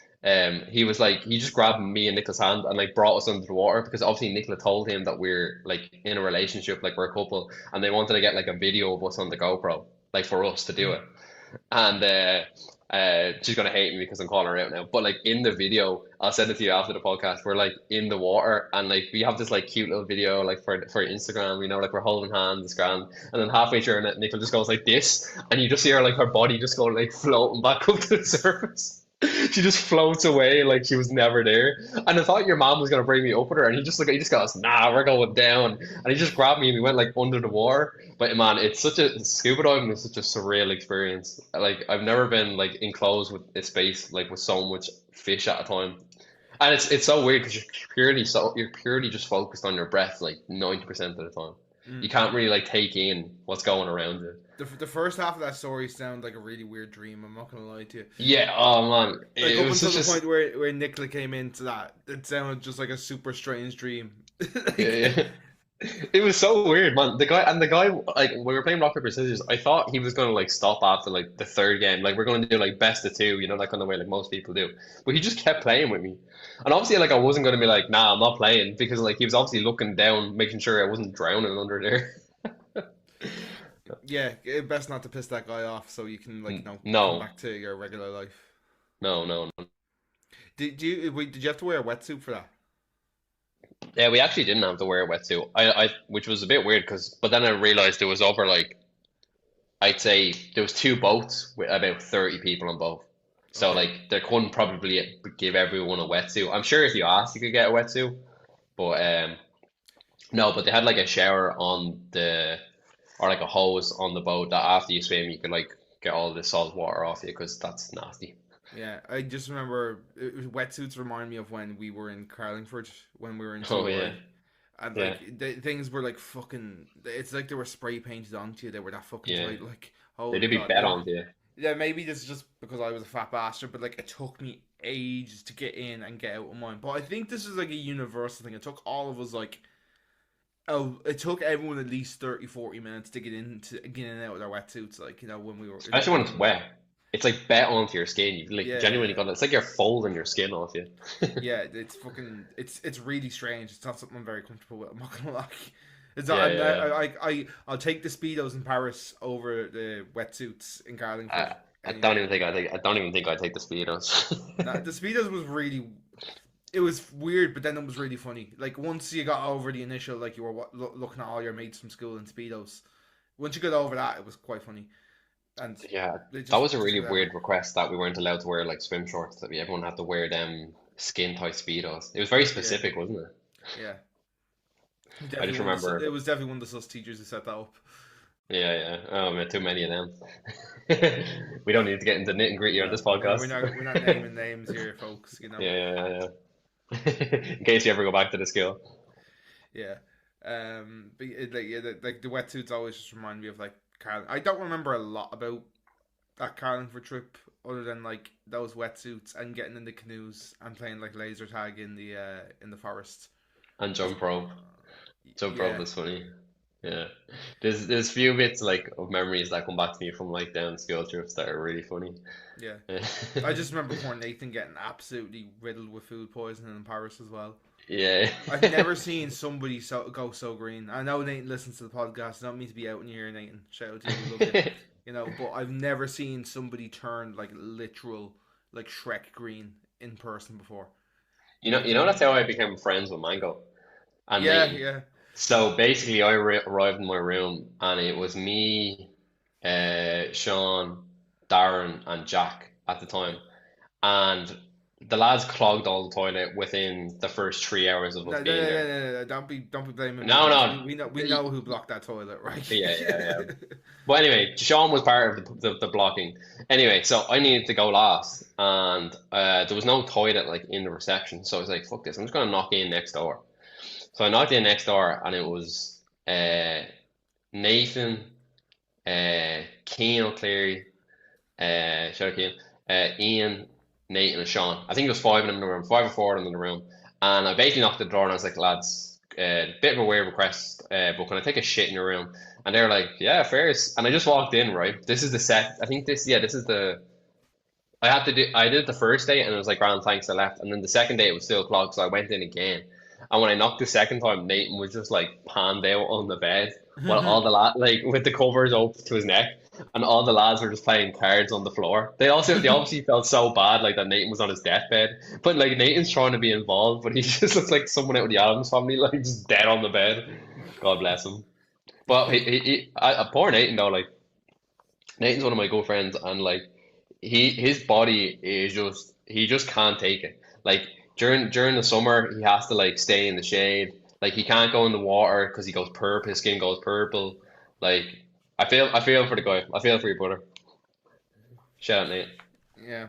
Speaker 2: he was like he just grabbed me and Nicola's hand and like brought us under the water because obviously Nicola told him that we're like in a relationship, like we're a couple, and they wanted to get like a video of us on the GoPro, like for us to do it. And she's gonna hate me because I'm calling her out now. But like in the video, I'll send it to you after the podcast. We're like in the water, and like we have this like cute little video like for Instagram. Like we're holding hands, it's grand. And then halfway through, Nicole just goes like this, and you just see her like her body just go like floating back up to the surface. She just floats away like she was never there. And I thought your mom was gonna bring me up with her, and he just goes, nah, we're going down. And he just grabbed me and we went like under the water. But man, it's such a scuba diving is such a surreal experience. Like I've never been like enclosed with a space like with so much fish at a time. And it's so weird because you're purely just focused on your breath like 90% of the time. You
Speaker 1: Mm.
Speaker 2: can't really like take in what's going around you.
Speaker 1: The first half of that story sounds like a really weird dream. I'm not gonna lie to you.
Speaker 2: Yeah, oh man,
Speaker 1: Like
Speaker 2: it
Speaker 1: up
Speaker 2: was
Speaker 1: until
Speaker 2: such
Speaker 1: the
Speaker 2: a
Speaker 1: point where Nicola came into that, it sounded just like a super strange dream.
Speaker 2: yeah,
Speaker 1: Like,
Speaker 2: yeah. It was so weird, man. The guy, like when we were playing rock paper scissors, I thought he was gonna like stop after like the third game. Like we're gonna do like best of two, that kind of way, like most people do. But he just kept playing with me, and obviously, like I wasn't gonna be like, nah, I'm not playing because like he was obviously looking down, making sure I wasn't drowning under there.
Speaker 1: yeah, best not to piss that guy off, so you can like come
Speaker 2: No,
Speaker 1: back to your regular life.
Speaker 2: no, no, no.
Speaker 1: Did you have to wear a wetsuit for that?
Speaker 2: Yeah, we actually didn't have to wear a wetsuit. Which was a bit weird but then I realized there was over like I'd say there was two boats with about 30 people on both. So
Speaker 1: Okay.
Speaker 2: like they couldn't probably give everyone a wetsuit. I'm sure if you asked you could get a wetsuit, but no, but they had like a shower on the or like a hose on the boat that after you swim you could like get all the salt water off you because that's nasty.
Speaker 1: Yeah, I just remember wetsuits remind me of when we were in Carlingford when we were in
Speaker 2: Oh yeah,
Speaker 1: 201. And
Speaker 2: yeah,
Speaker 1: like things were like fucking. It's like they were spray painted onto you. They were that fucking
Speaker 2: yeah.
Speaker 1: tight. Like
Speaker 2: They
Speaker 1: holy
Speaker 2: did be
Speaker 1: god.
Speaker 2: bet onto you.
Speaker 1: Yeah, maybe this is just because I was a fat bastard, but like it took me ages to get in and get out of mine. But I think this is like a universal thing. It took all of us like oh, it took everyone at least 30, 40 minutes to get in and out of their wetsuits. Like when we were
Speaker 2: Especially when it's wet. It's like bet onto your skin. You like
Speaker 1: yeah,
Speaker 2: genuinely
Speaker 1: yeah.
Speaker 2: got it's like you're folding your skin off you.
Speaker 1: Yeah, it's fucking. It's really strange. It's not something I'm very comfortable with. I'm not gonna lie. It's not.
Speaker 2: Yeah, yeah, yeah.
Speaker 1: I'll take the speedos in Paris over the wetsuits in Carlingford
Speaker 2: I I
Speaker 1: any
Speaker 2: don't
Speaker 1: day
Speaker 2: even
Speaker 1: of the
Speaker 2: think
Speaker 1: week.
Speaker 2: I don't even think I'd take the
Speaker 1: Nah,
Speaker 2: speedos.
Speaker 1: the speedos was really. It was weird, but then it was really funny. Like once you got over the initial, like you were looking at all your mates from school in speedos. Once you got over that, it was quite funny, and
Speaker 2: Yeah,
Speaker 1: they
Speaker 2: that was a
Speaker 1: just
Speaker 2: really
Speaker 1: whatever.
Speaker 2: weird request that we weren't allowed to wear like swim shorts, that we everyone had to wear them skin tight speedos. It was very
Speaker 1: Yeah,
Speaker 2: specific, wasn't it?
Speaker 1: yeah.
Speaker 2: I just remember,
Speaker 1: It was definitely one of the sus teachers who set that up.
Speaker 2: yeah, yeah. Oh man, too many of them. We don't need to get into nitty and gritty on
Speaker 1: No,
Speaker 2: this podcast.
Speaker 1: we're not naming names here, folks. You know.
Speaker 2: Yeah, yeah, yeah, yeah. In case you ever go back to the skill.
Speaker 1: Yeah. But like yeah, like the wetsuits always just remind me of like Carl. I don't remember a lot about that Carlingford trip other than like those wetsuits and getting in the canoes and playing like laser tag in the forest.
Speaker 2: And jump rope. Jump rope
Speaker 1: Yeah,
Speaker 2: was funny. Yeah. There's few bits like of memories that come back to me from like down school trips that are really funny.
Speaker 1: yeah. I just remember poor Nathan getting absolutely riddled with food poisoning in Paris as well.
Speaker 2: Yeah.
Speaker 1: I've never seen somebody go so green. I know Nathan listens to the podcast. I don't mean to be out in here, Nathan. Shout out to you, we love you. You know, but I've never seen somebody turn like literal like Shrek green in person before.
Speaker 2: You
Speaker 1: Like
Speaker 2: know that's how I became friends with Mango and
Speaker 1: yeah,
Speaker 2: Nathan.
Speaker 1: yeah.
Speaker 2: So basically, I arrived in my room and it was me, Sean, Darren, and Jack at the time, and the lads clogged all the toilet within the first 3 hours of us
Speaker 1: No, no,
Speaker 2: being
Speaker 1: no, no,
Speaker 2: there.
Speaker 1: no, no. Don't be blaming me on
Speaker 2: No,
Speaker 1: this.
Speaker 2: no,
Speaker 1: We know who blocked that toilet, right?
Speaker 2: yeah, yeah, yeah. But anyway, Sean was part of the blocking. Anyway, so I needed to go last, and there was no toilet like in the reception, so I was like, "Fuck this! I'm just gonna knock in next door." So I knocked in next door, and it was Nathan, Keane O'Cleary, shout out Keane, Ian, Nathan, and Sean. I think it was five of them in the room, five or four of them in the room. And I basically knocked at the door, and I was like, "Lads, bit of a weird request, but can I take a shit in your room?" And they were like, "Yeah, fairs." And I just walked in, right? This is the set. I think this, yeah, this is the. I did it the first day, and it was like, "Grand, thanks." I left, and then the second day it was still clogged, so I went in again. And when I knocked the second time, Nathan was just like panned out on the bed, while all the like with the covers open to his neck, and all the lads were just playing cards on the floor. They obviously felt so bad, like that Nathan was on his deathbed, but like Nathan's trying to be involved, but he just looks like someone out of the Adams family, like just dead on the bed. God bless him. But poor Nathan though, like Nathan's one of my good friends, and like his body is just he just can't take it. Like during the summer, he has to like stay in the shade. Like he can't go in the water because he goes purple. His skin goes purple. Like I feel for the guy. I feel for your brother. Shout out, Nate.
Speaker 1: Yeah,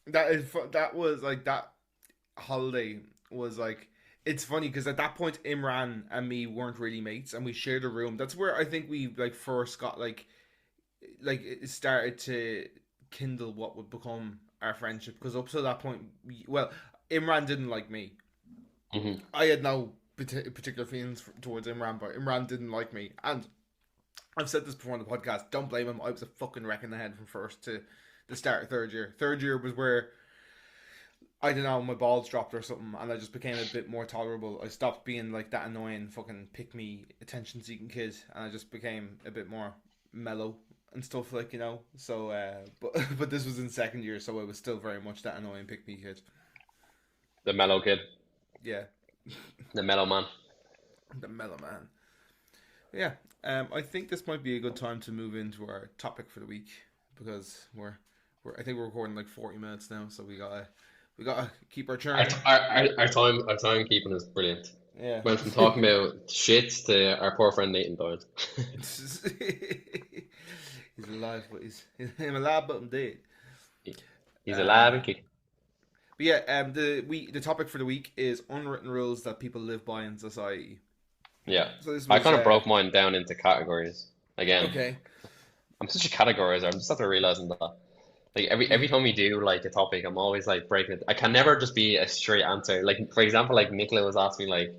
Speaker 1: that was like that holiday was like it's funny because at that point Imran and me weren't really mates, and we shared a room. That's where I think we like first got like it started to kindle what would become our friendship. Because up to that point, well, Imran didn't like me.
Speaker 2: Hmm.
Speaker 1: I had no particular feelings towards Imran, but Imran didn't like me, and I've said this before on the podcast. Don't blame him. I was a fucking wreck in the head from first to the start of third year. Third year was where I don't know, my balls dropped or something, and I just became a bit more tolerable. I stopped being like that annoying fucking pick me attention seeking kid, and I just became a bit more mellow and stuff like So, but but this was in second year, so I was still very much that annoying pick me kid.
Speaker 2: The mellow kid,
Speaker 1: Yeah,
Speaker 2: the mellow man.
Speaker 1: the mellow man. Yeah, I think this might be a good time to move into our topic for the week because we're I think we're recording like 40 minutes now, so we gotta keep our
Speaker 2: Our,
Speaker 1: churn.
Speaker 2: our timekeeping is brilliant.
Speaker 1: Yeah.
Speaker 2: Went from talking about shits to our poor friend Nathan died.
Speaker 1: He's alive, but he's alive, but I'm dead.
Speaker 2: He's alive
Speaker 1: Um,
Speaker 2: and kicking.
Speaker 1: but yeah, the topic for the week is unwritten rules that people live by in society.
Speaker 2: Yeah.
Speaker 1: So this
Speaker 2: I
Speaker 1: was
Speaker 2: kind of broke mine down into categories. Again,
Speaker 1: okay.
Speaker 2: I'm such a categorizer. I'm just after realizing that. Like every time we do like a topic, I'm always like breaking it. I can never just be a straight answer. Like for example, like Nicola was asking me like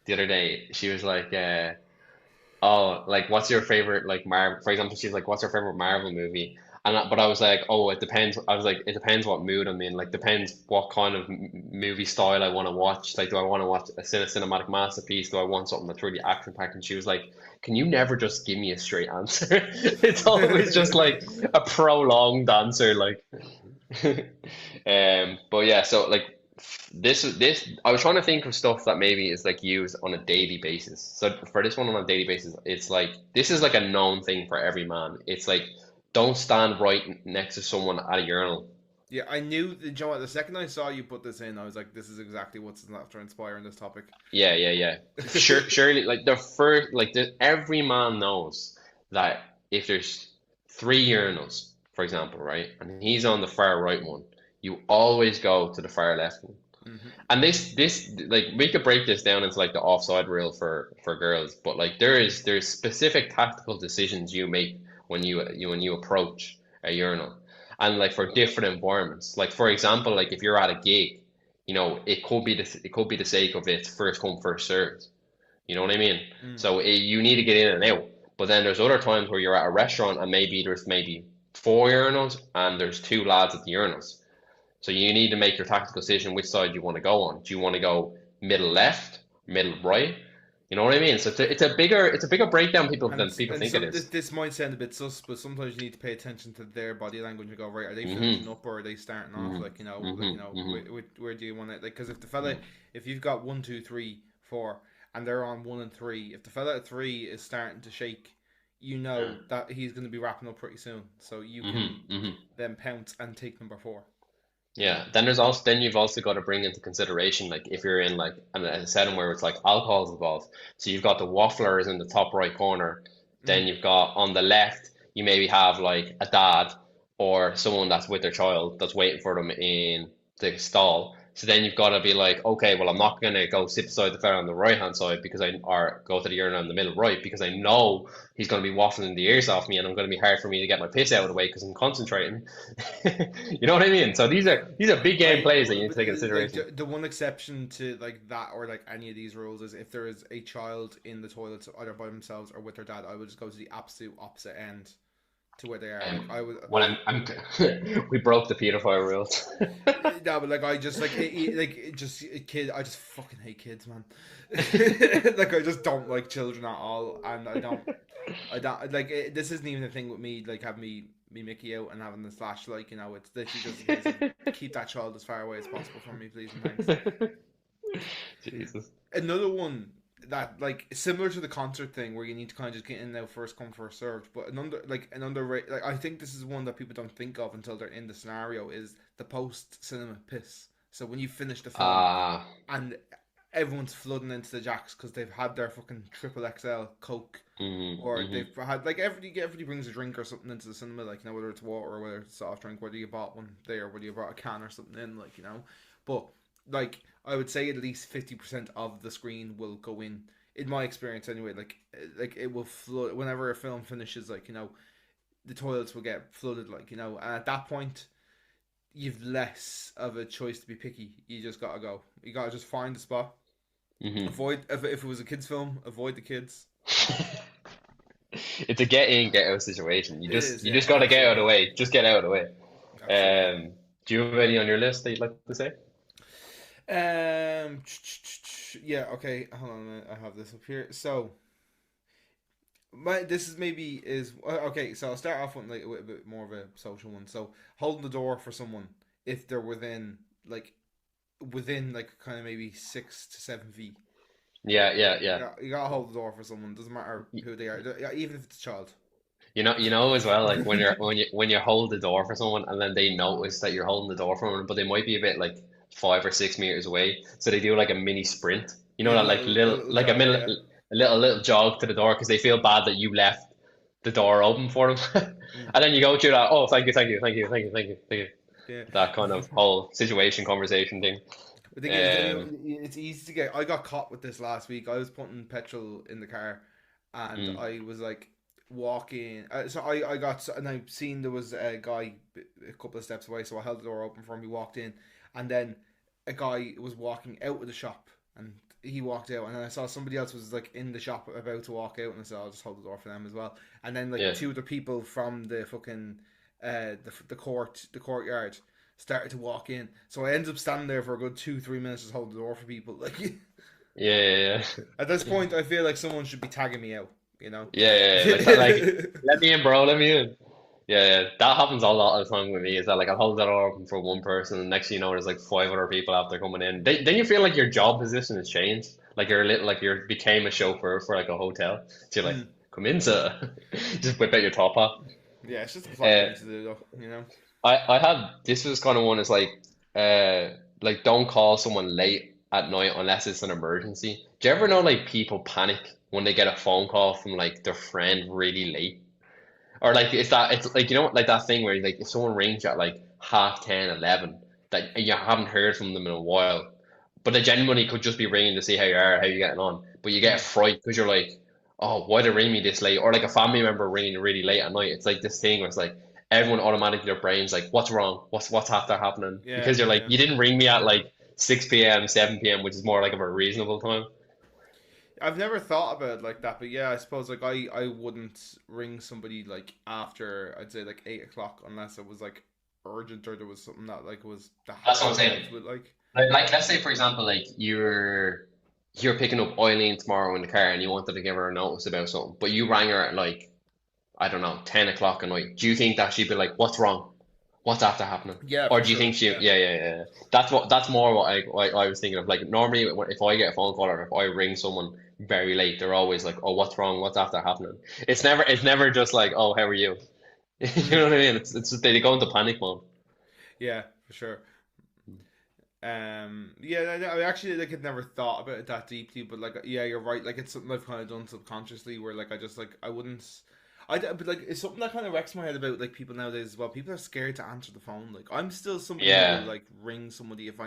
Speaker 2: the other day, she was like, oh, like what's your favorite like Marvel? For example, she's like, what's your favorite Marvel movie? But I was like, oh, it depends. I was like, it depends what mood I'm in. Like, depends what kind of movie style I want to watch. Like, do I want to watch a cinematic masterpiece? Do I want something that's really action packed? And she was like, can you never just give me a straight answer? It's always just like a prolonged answer. Like, but yeah. So like, this I was trying to think of stuff that maybe is like used on a daily basis. So for this one on a daily basis, it's like this is like a known thing for every man. It's like don't stand right next to someone at a urinal.
Speaker 1: Yeah, I knew. You know what? The second I saw you put this in, I was like, "This is exactly what's after inspiring this topic."
Speaker 2: Yeah, yeah, yeah. Sure, surely, like the first, every man knows that if there's three urinals, for example, right, and he's on the far right one, you always go to the far left one.
Speaker 1: Hmm.
Speaker 2: And this like we could break this down into like the offside rule for girls, but like there's specific tactical decisions you make when you approach a urinal, and like for different environments. Like for example, like if you're at a gig, it could be the sake of it's first come first served. You know what I mean?
Speaker 1: Mm.
Speaker 2: So you need to get in and out. But then there's other times where you're at a restaurant and maybe there's maybe four urinals and there's two lads at the urinals. So you need to make your tactical decision which side you want to go on. Do you want to go middle left, middle right? You know what I mean? So it's a bigger breakdown people than people
Speaker 1: And
Speaker 2: think it
Speaker 1: some
Speaker 2: is.
Speaker 1: this might sound a bit sus, but sometimes you need to pay attention to their body language and go, right, are they finishing
Speaker 2: Mm-hmm.
Speaker 1: up or are they starting off?
Speaker 2: Mm-hmm. Mm-hmm.
Speaker 1: Where do you want it? Like, because if the fella, if you've got one, two, three, four, and they're on one and three, if the fella at three is starting to shake, you know that he's going to be wrapping up pretty soon. So you can
Speaker 2: Mm-hmm. Mm-hmm.
Speaker 1: then pounce and take number four. You know.
Speaker 2: Yeah, then you've also got to bring into consideration like if you're in like a setting where it's like alcohol's involved. So you've got the wafflers in the top right corner. Then
Speaker 1: Mm.
Speaker 2: you've got on the left you maybe have like a dad or someone that's with their child that's waiting for them in the stall. So then you've got to be like, okay, well I'm not gonna go sit beside the fella on the right hand side because I or go to the urinal in the middle right because I know he's gonna be waffling the ears off me and I'm gonna be hard for me to get my piss out of the way because I'm concentrating. You know what I mean? So these are big game plays that you need to take into
Speaker 1: Like
Speaker 2: consideration.
Speaker 1: the one exception to like that or like any of these rules is if there is a child in the toilets either by themselves or with their dad, I would just go to the absolute opposite end to where they are. Like I would.
Speaker 2: When I'm we broke the pedophile rules.
Speaker 1: No, but like I just just a kid. I just fucking hate kids, man. Like I just don't like children at all, and I don't like this. Isn't even a thing with me. Like having me Mickey out and having the slash. Like it's literally just a case of keep that child as far away as possible from me, please and thanks.
Speaker 2: Jesus.
Speaker 1: Another one that like similar to the concert thing where you need to kind of just get in now first come first served, but like I think this is one that people don't think of until they're in the scenario is the post cinema piss. So when you finish the film
Speaker 2: Ah.
Speaker 1: and everyone's flooding into the jacks because they've had their fucking triple XL Coke
Speaker 2: Mm-hmm.
Speaker 1: or
Speaker 2: Mm-hmm.
Speaker 1: they've had like everybody brings a drink or something into the cinema, like whether it's water or whether it's soft drink, whether you bought one there, whether you brought a can or something in, but like I would say at least 50% of the screen will go in my experience anyway. Like it will flood whenever a film finishes. Like the toilets will get flooded. Like and at that point you've less of a choice to be picky. You just gotta go. You gotta just find the spot.
Speaker 2: Hmm.
Speaker 1: Avoid if it was a kids film. Avoid the kids.
Speaker 2: It's a get in, get out situation.
Speaker 1: It is,
Speaker 2: You
Speaker 1: yeah,
Speaker 2: just got to get out of
Speaker 1: absolutely,
Speaker 2: the way. Just get out of the way.
Speaker 1: absolutely.
Speaker 2: Do you have any on your list that you'd like to say?
Speaker 1: Um, yeah, okay. Hold on a minute. I have this up here. So, this is maybe is okay. So I'll start off with a bit more of a social one. So holding the door for someone if they're within like kind of maybe 6 to 7 feet.
Speaker 2: Yeah, yeah, yeah.
Speaker 1: You gotta hold the door for someone. Doesn't matter who they are. Yeah, even if it's a child.
Speaker 2: You know as well, like when you hold the door for someone and then they notice that you're holding the door for them, but they might be a bit like 5 or 6 meters away, so they do like a mini sprint. You know
Speaker 1: Yeah,
Speaker 2: that like
Speaker 1: a
Speaker 2: little
Speaker 1: little
Speaker 2: like a
Speaker 1: jog.
Speaker 2: minute,
Speaker 1: Yeah.
Speaker 2: little jog to the door because they feel bad that you left the door open for them,
Speaker 1: Mm,
Speaker 2: and then you go through that. Oh, thank you, thank you, thank you, thank you, thank you, thank you.
Speaker 1: yeah.
Speaker 2: That kind of whole situation conversation thing.
Speaker 1: The thing is,
Speaker 2: Um,
Speaker 1: it's easy to get. I got caught with this last week. I was putting petrol in the car, and
Speaker 2: mm,
Speaker 1: I was like walking. So I got, and I seen there was a guy a couple of steps away, so I held the door open for him. He walked in, and then a guy was walking out of the shop, and he walked out, and then I saw somebody else was like in the shop about to walk out, and I said, "I'll just hold the door for them as well." And then like
Speaker 2: yeah.
Speaker 1: two other people from the fucking the courtyard started to walk in. So I ended up standing there for a good 2 3 minutes just holding the door for people. Like
Speaker 2: Yeah, yeah,
Speaker 1: at this point, I feel like someone should be tagging me out.
Speaker 2: yeah, yeah, yeah. Like, let me in, bro. Let me in. Yeah, yeah. That happens a lot of the time with me. Is that like I'll hold that door open for one person, and next thing you know, there's like five other people after coming in. Then you feel like your job position has changed. Like you're a little, like you became a chauffeur for like a hotel. So you're like,
Speaker 1: Mm.
Speaker 2: come in, sir. Just whip out your top hat.
Speaker 1: Yeah, it's just a polite
Speaker 2: Uh,
Speaker 1: thing to do, though.
Speaker 2: I had this was kind of one is like don't call someone late at night unless it's an emergency. Do you ever know like people panic when they get a phone call from like their friend really late? Or like it's like like that thing where like if someone rings you at like 10:30, 11, that you haven't heard from them in a while, but they genuinely could just be ringing to see how you are, how you getting on, but you get a
Speaker 1: Mm.
Speaker 2: fright because you're like, oh, why they ring me this late? Or like a family member ringing you really late at night. It's like this thing where it's like everyone automatically their brains like, what's wrong? What's after happening?
Speaker 1: Yeah,
Speaker 2: Because you're like
Speaker 1: yeah.
Speaker 2: you didn't ring me at like 6 p.m., 7 p.m., which is more like of a reasonable time.
Speaker 1: I've never thought about it like that, but yeah, I suppose like I wouldn't ring somebody like after I'd say like 8 o'clock unless it was like urgent or there was something that like was that had
Speaker 2: That's
Speaker 1: to
Speaker 2: what I'm
Speaker 1: be
Speaker 2: saying.
Speaker 1: dealt with. Like,
Speaker 2: Like let's say for example, like you're picking up Eileen tomorrow in the car and you wanted to give her a notice about something, but you rang her at like I don't know 10 o'clock at night. Do you think that she'd be like, "What's wrong? What's after happening?"
Speaker 1: yeah,
Speaker 2: Or
Speaker 1: for
Speaker 2: do you
Speaker 1: sure.
Speaker 2: think she?
Speaker 1: Yeah.
Speaker 2: Yeah, yeah, yeah. That's more what I was thinking of. Like normally, if I get a phone call or if I ring someone very late, they're always like, "Oh, what's wrong? What's after happening?" It's never just like, "Oh, how are you?" You
Speaker 1: Mm.
Speaker 2: know what I mean? It's just, they go into panic mode.
Speaker 1: Yeah, for sure. Yeah, I actually like had never thought about it that deeply, but like, yeah, you're right. Like, it's something I've kind of done subconsciously, where like I just like I wouldn't. But like it's something that kind of wrecks my head about like people nowadays as well. People are scared to answer the phone. Like I'm still somebody who will
Speaker 2: Yeah.
Speaker 1: like ring somebody if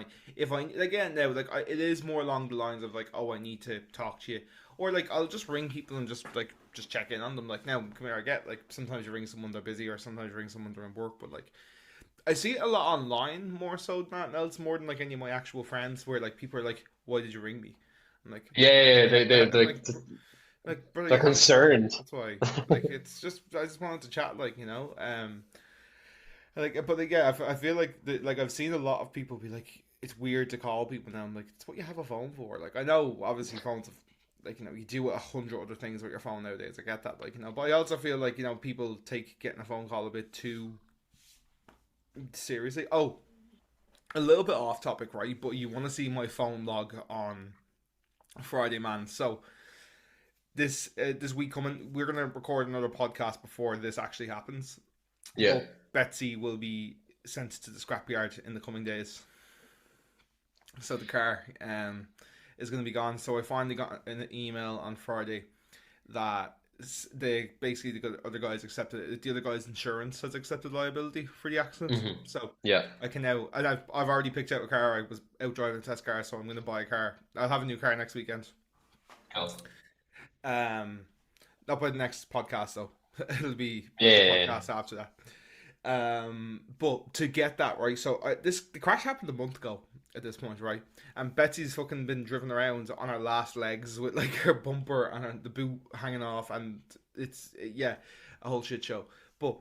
Speaker 1: I again now like it is more along the lines of like, oh, I need to talk to you, or like I'll just ring people and just check in on them. Like, now come here, I get like sometimes you ring someone they're busy, or sometimes you ring someone they're in work, but like I see it a lot online more so than anything else, more than like any of my actual friends, where like people are like, "Why did you ring me?" I'm like,
Speaker 2: Yeah, yeah, yeah.
Speaker 1: I'm like, brother,
Speaker 2: they're
Speaker 1: you have a phone.
Speaker 2: concerned.
Speaker 1: That's why. Like, it's just I just wanted to chat, like like, but like, yeah, I feel like like I've seen a lot of people be like, it's weird to call people now. I'm like, it's what you have a phone for. Like, I know obviously phones have. Like, you do 100 other things with your phone nowadays. I get that, like, but I also feel like people take getting a phone call a bit too seriously. Oh, a little bit off topic, right? But you want to see my phone log on Friday, man. So this week coming, we're gonna record another podcast before this actually happens.
Speaker 2: Yeah.
Speaker 1: But Betsy will be sent to the scrapyard in the coming days. So the car is going to be gone. So I finally got an email on Friday that they basically the other guys accepted it. The other guy's insurance has accepted liability for the accident, so
Speaker 2: Yeah.
Speaker 1: I can now. And I've already picked out a car. I was out driving a test car, so I'm going to buy a car. I'll have a new car next weekend.
Speaker 2: Cool.
Speaker 1: Um, not by the next podcast though. It'll be
Speaker 2: Yeah,
Speaker 1: the
Speaker 2: yeah, yeah.
Speaker 1: podcast after that. But to get that right, so the crash happened a month ago at this point, right? And Betsy's fucking been driven around on her last legs with like her bumper and the boot hanging off, and it's yeah, a whole shit show. But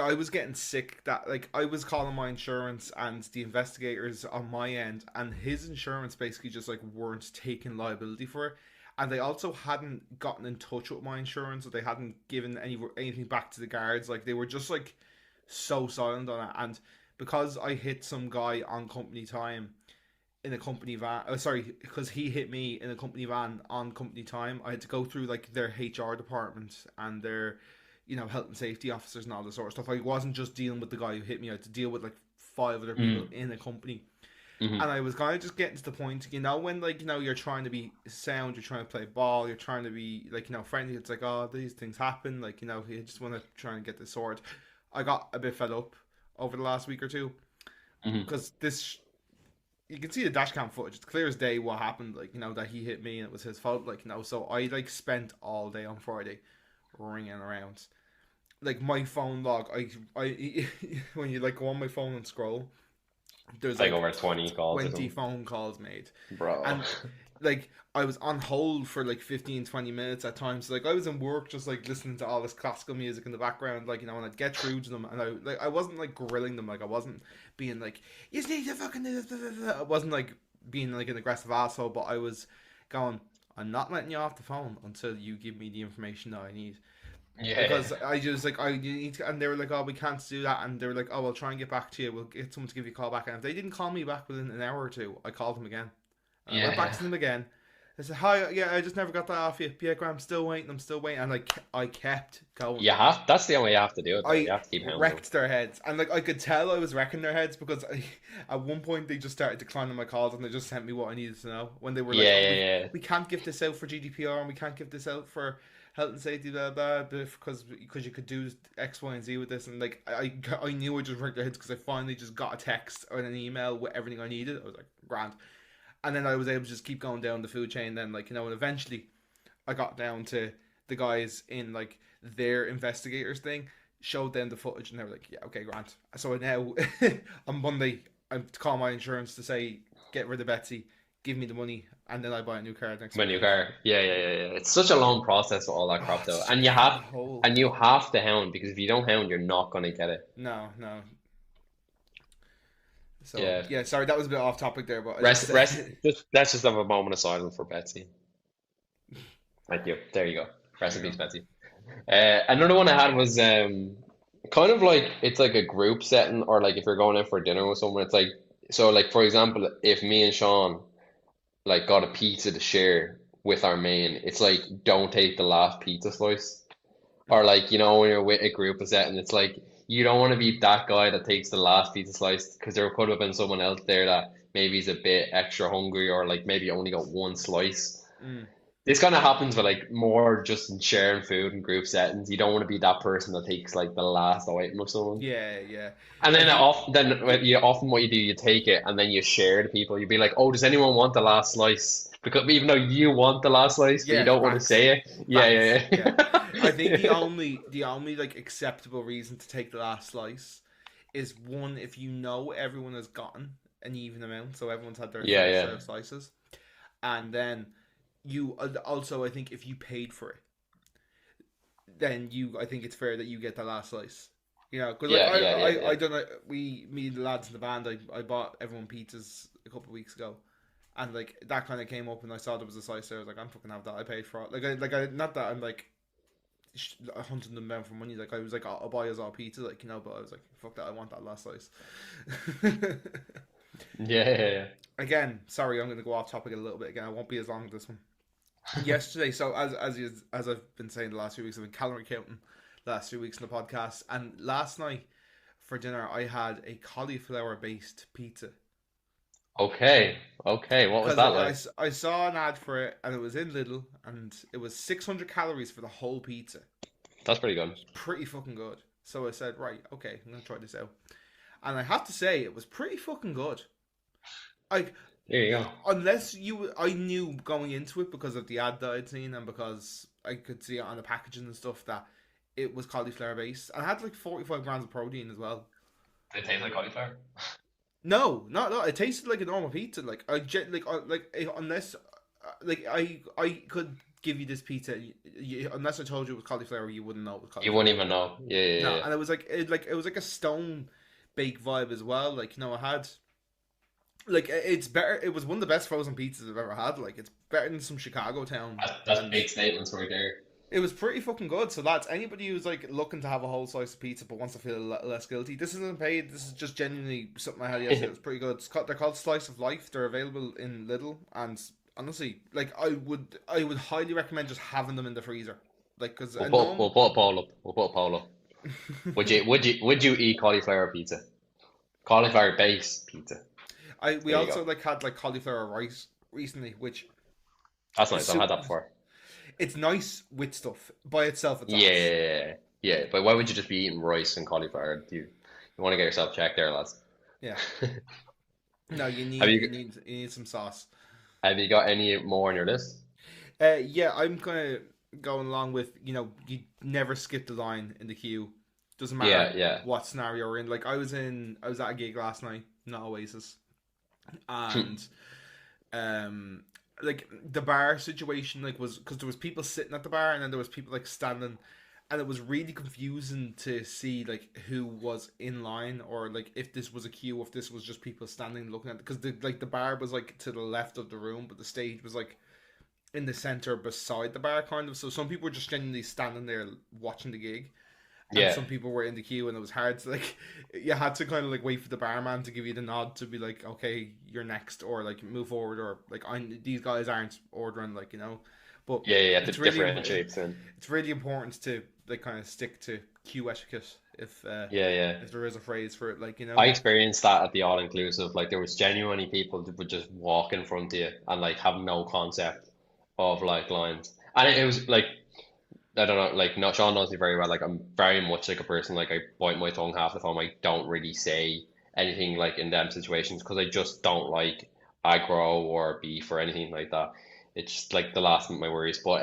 Speaker 1: I was getting sick that like I was calling my insurance and the investigators on my end, and his insurance basically just like weren't taking liability for it. And they also hadn't gotten in touch with my insurance, or they hadn't given anything back to the guards. Like they were just like so silent on it. And because I hit some guy on company time in a company van, oh sorry, because he hit me in a company van on company time, I had to go through like their HR department and their, health and safety officers and all this sort of stuff. I wasn't just dealing with the guy who hit me. I had to deal with like five other people
Speaker 2: Mm.
Speaker 1: in the company.
Speaker 2: Hmm.
Speaker 1: And I was kind of just getting to the point, when like, you're trying to be sound, you're trying to play ball, you're trying to be like, friendly. It's like, oh, these things happen. Like, you just want to try and get this sorted. I got a bit fed up over the last week or two
Speaker 2: Hmm.
Speaker 1: because you can see the dash cam footage. It's clear as day what happened. Like, that he hit me and it was his fault. Like, so I like spent all day on Friday ringing around. Like my phone log, I when you like go on my phone and scroll, there's
Speaker 2: Like
Speaker 1: like
Speaker 2: over 20 calls or
Speaker 1: 20
Speaker 2: something.
Speaker 1: phone calls made.
Speaker 2: Bro.
Speaker 1: And like I was on hold for like 15-20 minutes at times. Like I was in work just like listening to all this classical music in the background, like, and I'd get through to them, and I wasn't like grilling them. Like I wasn't being like, you need to fucking do this. I wasn't like being like an aggressive asshole, but I was going, I'm not letting you off the phone until you give me the information that I need.
Speaker 2: Yeah.
Speaker 1: Because I just like you need to, and they were like, oh, we can't do that, and they were like, oh, we'll try and get back to you. We'll get someone to give you a call back, and if they didn't call me back within an hour or two, I called them again. And I went back
Speaker 2: Yeah.
Speaker 1: to them again. I said, hi, yeah, I just never got that off you. Yeah, Graham, I'm still waiting. I'm still waiting, and like I kept going.
Speaker 2: That's the only way you have to do it though. You
Speaker 1: I
Speaker 2: have to keep hounding them.
Speaker 1: wrecked their heads, and like I could tell I was wrecking their heads because at one point they just started declining my calls, and they just sent me what I needed to know when they were like,
Speaker 2: Yeah,
Speaker 1: "Oh,
Speaker 2: yeah, yeah.
Speaker 1: we can't give this out for GDPR, and we can't give this out for health and safety, blah blah, because you could do X, Y, and Z with this." And like I knew I just wrecked their heads because I finally just got a text or an email with everything I needed. I was like, grand, and then I was able to just keep going down the food chain. Then like and eventually I got down to the guys in like their investigators thing, showed them the footage, and they were like, "Yeah, okay, Grant." So now on Monday, I'm to call my insurance to say get rid of Betsy, give me the money, and then I buy a new car next
Speaker 2: My new
Speaker 1: weekend.
Speaker 2: car. Yeah, yeah, yeah, yeah. It's such a long process with all that
Speaker 1: Oh,
Speaker 2: crap
Speaker 1: it's
Speaker 2: though.
Speaker 1: such a rabbit hole.
Speaker 2: And you have to hound because if you don't hound, you're not gonna get it.
Speaker 1: No, no. So
Speaker 2: Yeah.
Speaker 1: yeah, sorry, that was a bit off topic there, but I just
Speaker 2: Rest. Just let's just have a moment of silence for Betsy. Thank you. There you go. Rest
Speaker 1: there
Speaker 2: in
Speaker 1: you
Speaker 2: peace,
Speaker 1: go.
Speaker 2: Betsy. Another one I had was kind of like it's like a group setting, or like if you're going out for dinner with someone, it's like so like for example, if me and Sean like got a pizza to share with our main, it's like don't take the last pizza slice. Or
Speaker 1: Mm.
Speaker 2: like when you're with a group of setting, it's like you don't want to be that guy that takes the last pizza slice because there could have been someone else there that maybe is a bit extra hungry or like maybe only got one slice.
Speaker 1: Mm.
Speaker 2: This kind of happens with like more just in sharing food in group settings. You don't want to be that person that takes like the last item of someone.
Speaker 1: Yeah, yeah.
Speaker 2: And
Speaker 1: I
Speaker 2: then
Speaker 1: think
Speaker 2: often what you do, you take it and then you share to people. You'd be like, "Oh, does anyone want the last slice?" Because even though you want the last slice, but you
Speaker 1: yeah,
Speaker 2: don't want to
Speaker 1: facts,
Speaker 2: say it. Yeah,
Speaker 1: facts.
Speaker 2: yeah,
Speaker 1: Yeah, I think
Speaker 2: yeah.
Speaker 1: the only like acceptable reason to take the last slice is one if you know everyone has gotten an even amount, so everyone's had their
Speaker 2: Yeah,
Speaker 1: fair
Speaker 2: yeah,
Speaker 1: share of slices, and then you also I think if you paid for it, then I think it's fair that you get the last slice. Because like
Speaker 2: yeah, yeah, yeah, yeah.
Speaker 1: I don't know, me and the lads in the band, I bought everyone pizzas a couple of weeks ago, and like that kind of came up, and I saw there was a slice there. I was like, I'm fucking have that. I paid for it. Like I not that I'm like hunting them down for money. Like I was like, I'll buy us all pizza, like but I was like, fuck that. I want that last slice.
Speaker 2: Yeah, yeah, yeah.
Speaker 1: Again, sorry, I'm gonna go off topic a little bit again. I won't be as long as this one. Yesterday, so as I've been saying the last few weeks, I've been calorie counting the last few weeks in the podcast, and last night for dinner I had a cauliflower based pizza.
Speaker 2: Okay. Okay. What was
Speaker 1: Because
Speaker 2: that like?
Speaker 1: I saw an ad for it and it was in Lidl and it was 600 calories for the whole pizza.
Speaker 2: That's pretty good.
Speaker 1: It was pretty fucking good. So I said, right, okay, I'm gonna try this out. And I have to say, it was pretty fucking good. Like,
Speaker 2: There you go.
Speaker 1: unless you, I knew going into it because of the ad that I'd seen and because I could see it on the packaging and stuff that it was cauliflower based. And I had like 45 grams of protein as well.
Speaker 2: Did it taste like cauliflower?
Speaker 1: No, no. It tasted like a normal pizza. Like unless I could give you this pizza, unless I told you it was cauliflower, you wouldn't know it was
Speaker 2: You wouldn't
Speaker 1: cauliflower.
Speaker 2: even know. Yeah, yeah,
Speaker 1: No,
Speaker 2: yeah.
Speaker 1: and it was like a stone bake vibe as well. Like it had it's better. It was one of the best frozen pizzas I've ever had. Like it's better than some Chicago town,
Speaker 2: That's
Speaker 1: and
Speaker 2: big statements right there.
Speaker 1: it was pretty fucking good. So lads, anybody who's like looking to have a whole slice of pizza but wants to feel less guilty, this isn't paid. This is just genuinely something I had yesterday. It was pretty good. They're called Slice of Life. They're available in Lidl, and honestly, like I would highly recommend just having them in the freezer. Like because a
Speaker 2: We'll
Speaker 1: normal.
Speaker 2: put a poll up. We'll put a poll up. Would you eat cauliflower pizza? Cauliflower based pizza.
Speaker 1: I we
Speaker 2: There you
Speaker 1: also
Speaker 2: go.
Speaker 1: like had like cauliflower rice recently, which
Speaker 2: That's
Speaker 1: is
Speaker 2: nice. I've
Speaker 1: so
Speaker 2: had that before.
Speaker 1: it's nice with stuff by itself. It's ass.
Speaker 2: Yeah, yeah. But why would you just be eating rice and cauliflower? You want to get yourself checked there, lads.
Speaker 1: Yeah. No,
Speaker 2: Have you
Speaker 1: you need some sauce.
Speaker 2: have you got any more on your list?
Speaker 1: Yeah, I'm kind of going along with you never skip the line in the queue. Doesn't matter
Speaker 2: Yeah, yeah.
Speaker 1: what scenario we're in. Like I was at a gig last night, not Oasis, and um, like the bar situation like was because there was people sitting at the bar and then there was people like standing, and it was really confusing to see like who was in line or like if this was a queue, if this was just people standing looking at because the bar was like to the left of the room, but the stage was like in the center beside the bar, kind of. So some people were just genuinely standing there watching the gig, and
Speaker 2: Yeah.
Speaker 1: some people were in the queue, and it was hard to like. You had to kind of like wait for the barman to give you the nod to be like, okay, you're next, or like move forward, or like I these guys aren't ordering, like But
Speaker 2: Yeah, yeah, to
Speaker 1: it's really
Speaker 2: differentiate then.
Speaker 1: it's really important to like kind of stick to queue etiquette
Speaker 2: Yeah, yeah.
Speaker 1: if there is a phrase for it,
Speaker 2: I experienced that at the all inclusive. Like there was genuinely people that would just walk in front of you and like have no concept of like lines. And it was like I don't know, like not Sean knows me very well. Like I'm very much like a person like I bite my tongue half the time. I don't really say anything like in them situations because I just don't like aggro or beef or anything like that. It's just like the last of my worries. But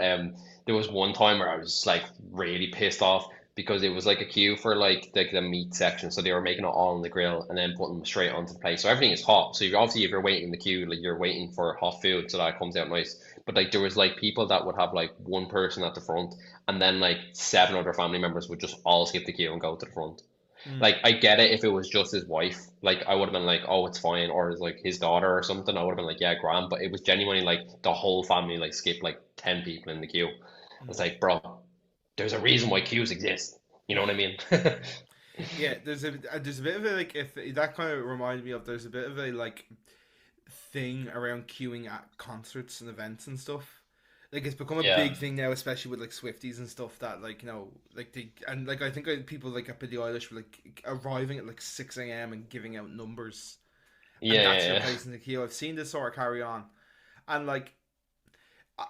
Speaker 2: there was one time where I was like really pissed off because it was like a queue for like the meat section. So they were making it all on the grill and then putting them straight onto the plate. So everything is hot. So you're obviously if you're waiting in the queue, like you're waiting for hot food so that it comes out nice. But like there was like people that would have like one person at the front and then like seven other family members would just all skip the queue and go to the front.
Speaker 1: mm,
Speaker 2: Like I get it if it was just his wife, like I would have been like, oh, it's fine, or it's like his daughter or something. I would have been like, yeah, grand. But it was genuinely like the whole family like skipped like 10 people in the queue. It's
Speaker 1: mm.
Speaker 2: like, bro, there's a reason why queues exist. You know what I mean?
Speaker 1: Yeah. There's a bit of a like if that kind of reminded me of there's a bit of a like thing around queuing at concerts and events and stuff. Like it's become a
Speaker 2: Yeah,
Speaker 1: big thing now, especially with like Swifties and stuff. That like like they and like I think people like at Billie Eilish were like arriving at like 6 a.m. and giving out numbers, and
Speaker 2: yeah,
Speaker 1: that's your
Speaker 2: yeah,
Speaker 1: place in the queue. I've seen this sort of carry on, and like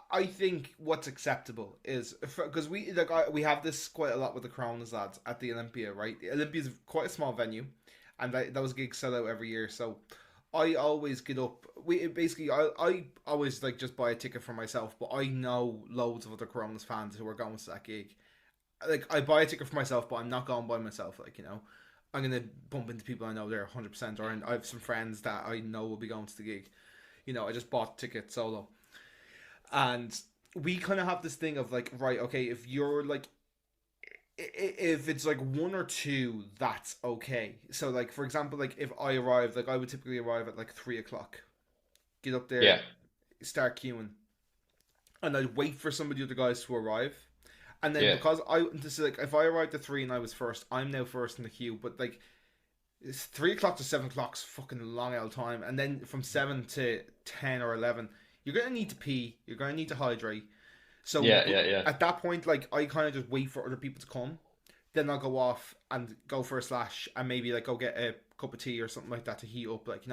Speaker 1: I think what's acceptable is because we have this quite a lot with the Coronas lads at the Olympia, right? The Olympia is quite a small venue, and those gigs sell out every year. So I always get up. We basically I always like just buy a ticket for myself, but I know loads of other Coronas fans who are going to that gig. Like I buy a ticket for myself, but I'm not going by myself. I'm gonna bump into people I know there 100%, or I have some friends that I know will be going to the gig. I just bought tickets solo, and we kind of have this thing of like, right, okay, if you're like if it's like one or two, that's okay. So like for example, like if I arrived, like I would typically arrive at like 3 o'clock, get up there,
Speaker 2: yeah,
Speaker 1: start queuing, and I'd wait for some of the other guys to arrive. And then
Speaker 2: yeah,
Speaker 1: because I this is like if I arrived at 3 and I was first, I'm now first in the queue. But like it's 3 o'clock to 7 o'clock's fucking long old time, and then from 7 to 10 or 11, you're gonna need to pee. You're gonna need to hydrate. So
Speaker 2: yeah, yeah, yeah,
Speaker 1: at that point, like I kind of just wait for other people to come. Then I'll go off and go for a slash and maybe like go get a cup of tea or something like that to heat up. Like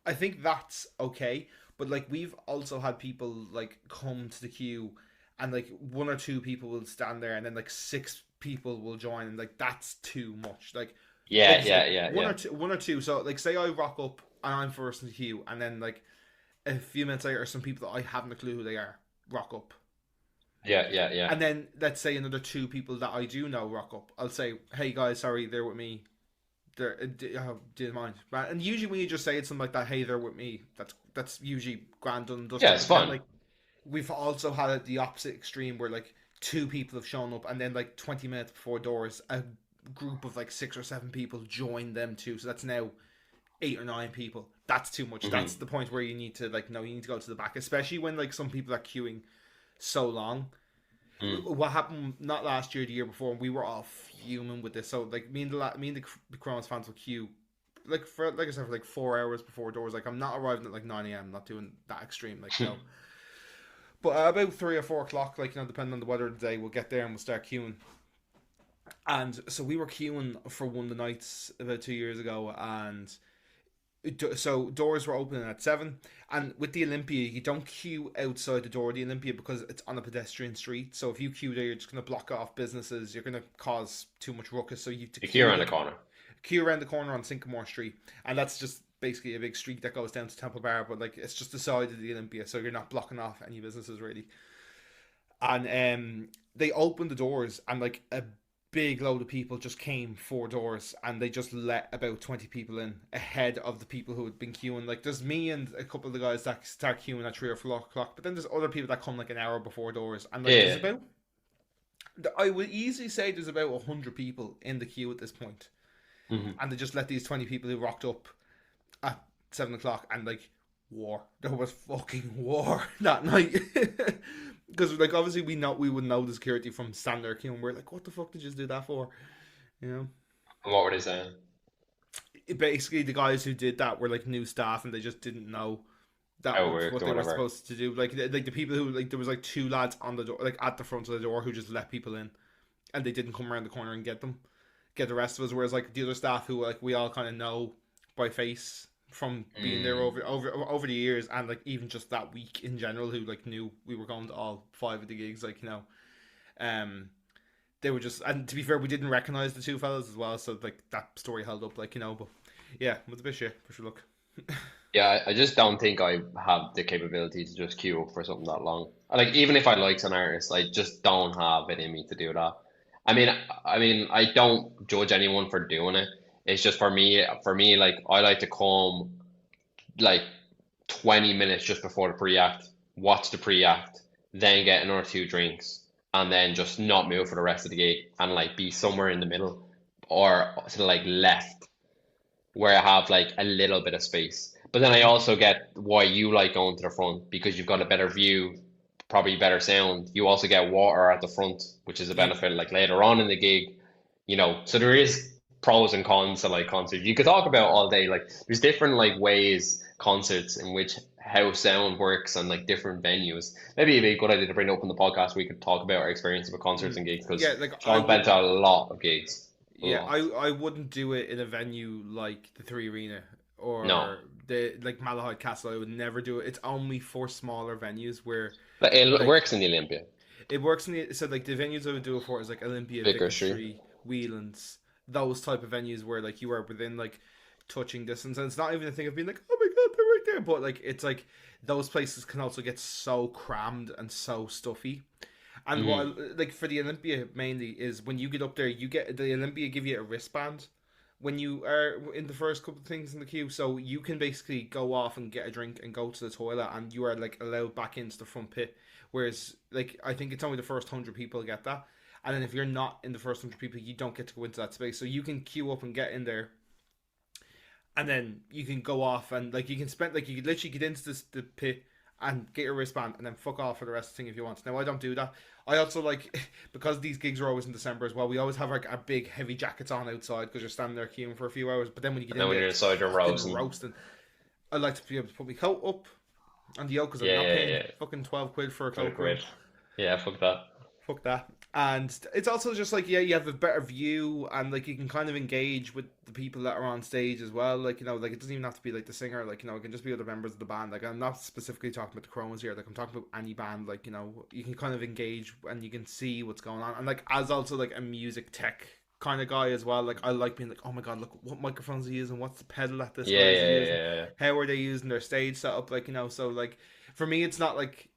Speaker 1: I think that's okay, but like we've also had people like come to the queue, and like one or two people will stand there, and then like six people will join, and like that's too much. Like
Speaker 2: Yeah,
Speaker 1: it's
Speaker 2: yeah,
Speaker 1: like
Speaker 2: yeah, yeah.
Speaker 1: one or two. So like say I rock up and I'm first in the queue, and then like a few minutes later, some people that I haven't a clue who they are rock up,
Speaker 2: Yeah, yeah, yeah.
Speaker 1: and then let's say another two people that I do know rock up. I'll say, "Hey guys, sorry, they're with me. Didn't mind." And usually when you just say something like that, "Hey, they're with me," that's usually grand done and
Speaker 2: Yeah,
Speaker 1: dusted.
Speaker 2: it's
Speaker 1: But then
Speaker 2: fun.
Speaker 1: like we've also had it the opposite extreme where like two people have shown up, and then like 20 minutes before doors, a group of like six or seven people join them too. So that's now eight or nine people. That's too much. That's
Speaker 2: Hmm.
Speaker 1: the point where you need to like no, you need to go to the back, especially when like some people are queuing so long.
Speaker 2: Mm.
Speaker 1: What happened not last year, the year before, we were all fuming with this. So like me and the Crohn's fans will queue like for like I said for like 4 hours before doors. Like I'm not arriving at like 9 a.m. Not doing that extreme. Like no, but about 3 or 4 o'clock, like depending on the weather of the day, we'll get there and we'll start queuing. And so we were queuing for one of the nights about 2 years ago, and so doors were opening at 7, and with the Olympia you don't queue outside the door of the Olympia because it's on a pedestrian street. So if you queue there, you're just going to block off businesses, you're going to cause too much ruckus. So you have to
Speaker 2: The queue
Speaker 1: queue
Speaker 2: around the
Speaker 1: like
Speaker 2: corner.
Speaker 1: queue around the corner on Sycamore Street, and that's just basically a big street that goes down to Temple Bar, but like it's just the side of the Olympia, so you're not blocking off any businesses really. And they opened the doors, and like a big load of people just came four doors, and they just let about 20 people in ahead of the people who had been queuing. Like there's me and a couple of the guys that start queuing at 3 or 4 o'clock, but then there's other people that come like an hour before doors, and like there's
Speaker 2: Yeah.
Speaker 1: about, I would easily say there's about 100 people in the queue at this point,
Speaker 2: Hmm.
Speaker 1: and they just let these 20 people who rocked up at 7 o'clock, and like war. There was fucking war that night. Because like obviously we would know the security from standing there queuing. We're like, what the fuck did you just do that for? You know.
Speaker 2: And what were they saying?
Speaker 1: Basically, the guys who did that were like new staff, and they just didn't know that
Speaker 2: How it
Speaker 1: was
Speaker 2: worked
Speaker 1: what
Speaker 2: or
Speaker 1: they were
Speaker 2: whatever.
Speaker 1: supposed to do. Like the people who like there was like two lads on the door, like at the front of the door, who just let people in, and they didn't come around the corner and get the rest of us. Whereas like the other staff who like we all kind of know by face from being there
Speaker 2: Mm.
Speaker 1: over the years, and like even just that week in general, who like knew we were going to all five of the gigs, like um, they were just, and to be fair, we didn't recognize the two fellas as well, so like that story held up, like but yeah, it was a bit shit for sure. Look,
Speaker 2: Yeah, I just don't think I have the capability to just queue up for something that long. Like even if I liked an artist, I just don't have it in me to do that. I mean, I don't judge anyone for doing it. It's just for me, like I like to come like 20 minutes just before the pre-act, watch the pre-act, then get another two drinks, and then just not move for the rest of the gig and like be somewhere in the middle or to the like left where I have like a little bit of space. But then I also get why you like going to the front because you've got a better view, probably better sound. You also get water at the front, which is a
Speaker 1: yeah,
Speaker 2: benefit like later on in the gig, you know. So there is pros and cons to like concerts. You could talk about all day. Like there's different like ways concerts in which how sound works and like different venues. Maybe it'd be a good idea to bring it up in the podcast. We could talk about our experience with concerts and gigs
Speaker 1: yeah,
Speaker 2: because
Speaker 1: like I
Speaker 2: Sean's been to
Speaker 1: wouldn't.
Speaker 2: a lot of gigs. A
Speaker 1: Yeah,
Speaker 2: lot.
Speaker 1: I wouldn't do it in a venue like the Three Arena
Speaker 2: No.
Speaker 1: or the like Malahide Castle. I would never do it. It's only for smaller venues where
Speaker 2: But it
Speaker 1: like
Speaker 2: works in the Olympia.
Speaker 1: it works in the, so like the venues I would do it for is like Olympia,
Speaker 2: Vicar
Speaker 1: Vicar
Speaker 2: Street.
Speaker 1: Street, Whelan's, those type of venues where like you are within like touching distance, and it's not even a thing of being like, oh my god, they're right there, but like it's like those places can also get so crammed and so stuffy. And what
Speaker 2: Hmm.
Speaker 1: like for the Olympia mainly is when you get up there, you get the Olympia give you a wristband when you are in the first couple of things in the queue, so you can basically go off and get a drink and go to the toilet, and you are like allowed back into the front pit. Whereas like I think it's only the first 100 people get that, and then if you're not in the first 100 people, you don't get to go into that space. So you can queue up and get in there, and then you can go off and like you can spend like you could literally get into the pit and get your wristband and then fuck off for the rest of the thing if you want. Now I don't do that. I also like because these gigs are always in December as well. We always have like our big heavy jackets on outside because you're standing there queuing for a few hours. But then when you get
Speaker 2: And then
Speaker 1: in
Speaker 2: when
Speaker 1: there,
Speaker 2: you're
Speaker 1: it's
Speaker 2: inside, you're
Speaker 1: fucking
Speaker 2: roasting.
Speaker 1: roasting. I like to be able to put my coat up on the yoke because I'm
Speaker 2: Yeah,
Speaker 1: not
Speaker 2: yeah,
Speaker 1: paying
Speaker 2: yeah.
Speaker 1: fucking 12 quid for a
Speaker 2: Quite a
Speaker 1: cloakroom.
Speaker 2: quid. Yeah, fuck that.
Speaker 1: Fuck that. And it's also just like, yeah, you have a better view, and like you can kind of engage with the people that are on stage as well. Like, like it doesn't even have to be like the singer. Like, it can just be other members of the band. Like, I'm not specifically talking about the Chromas here. Like, I'm talking about any band. Like, you can kind of engage and you can see what's going on. And like, as also like a music tech kind of guy as well. Like, I like being like, oh my god, look what microphones are using. What's the pedal that this
Speaker 2: Yeah,
Speaker 1: guy's
Speaker 2: yeah, yeah,
Speaker 1: using?
Speaker 2: yeah, yeah.
Speaker 1: How are they using their stage setup? Like, so like for me, it's not like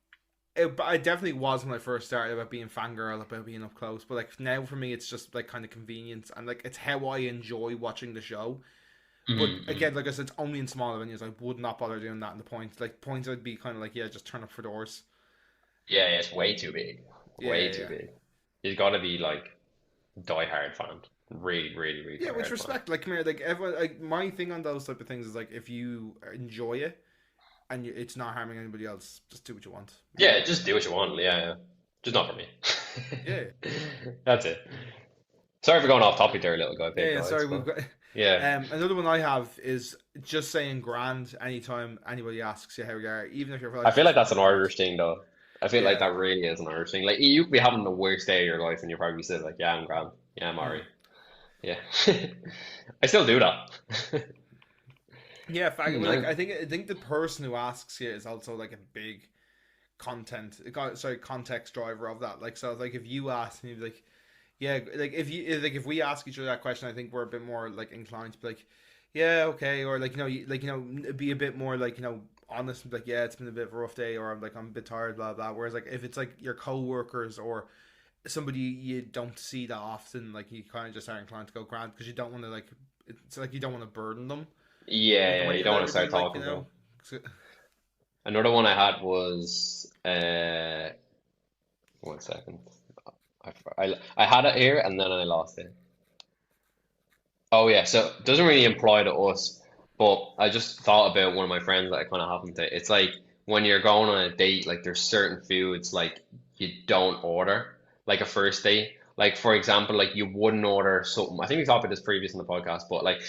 Speaker 1: but I definitely was when I first started about being fangirl, about being up close. But like now for me, it's just like kind of convenience, and like it's how I enjoy watching the show. But
Speaker 2: Mm-hmm.
Speaker 1: again, like I said, it's only in smaller venues. I would not bother doing that in the point. Like points, I'd be kind of like, yeah, just turn up for doors.
Speaker 2: Yeah, yeah, it's way too big.
Speaker 1: Yeah,
Speaker 2: Way
Speaker 1: yeah,
Speaker 2: too
Speaker 1: yeah.
Speaker 2: big. You've got to be like die-hard fan. Really, really, really
Speaker 1: Yeah, which
Speaker 2: die-hard fan.
Speaker 1: respect, like, come here, like everyone, like my thing on those type of things is like if you enjoy it and it's not harming anybody else, just do what you want.
Speaker 2: Yeah, just do what you want. Yeah, yeah. Just not for me.
Speaker 1: Yeah,
Speaker 2: That's it. Sorry for going off topic there, little guy,
Speaker 1: yeah,
Speaker 2: big
Speaker 1: yeah.
Speaker 2: guys,
Speaker 1: Sorry, we've
Speaker 2: but
Speaker 1: got.
Speaker 2: yeah.
Speaker 1: Another one I have is just saying grand anytime anybody asks you how you are, even if you're
Speaker 2: I
Speaker 1: like
Speaker 2: feel
Speaker 1: just
Speaker 2: like
Speaker 1: from
Speaker 2: that's
Speaker 1: out
Speaker 2: an
Speaker 1: of place.
Speaker 2: Irish thing, though. I feel like
Speaker 1: Yeah.
Speaker 2: that really is an Irish thing. Like you could be having the worst day of your life, and you're probably still like, "Yeah, I'm grand. Yeah, I'm
Speaker 1: Mm.
Speaker 2: alright." Yeah, I still do that.
Speaker 1: Yeah, fact, well, like
Speaker 2: I,
Speaker 1: I think the person who asks you is also like a big sorry, context driver of that. Like, so like if you ask me, like, yeah, like if we ask each other that question, I think we're a bit more like inclined to be like, yeah, okay, or like be a bit more like honest, like, yeah, it's been a bit of a rough day, or I'm a bit tired, blah blah. Whereas like if it's like your coworkers or somebody you don't see that often, like you kind of just are inclined to go grand because you don't want to like it's like you don't want to burden them with the
Speaker 2: yeah,
Speaker 1: way
Speaker 2: you
Speaker 1: of
Speaker 2: don't want to start
Speaker 1: everything, like
Speaker 2: talking to them.
Speaker 1: So,
Speaker 2: Another one I had was 1 second. I had it here and then I lost it. Oh yeah, so it doesn't really apply to us, but I just thought about one of my friends that I kind of happened to. It's like when you're going on a date, like there's certain foods like you don't order, like a first date. Like for example, like you wouldn't order something. I think we talked about this previous in the podcast, but like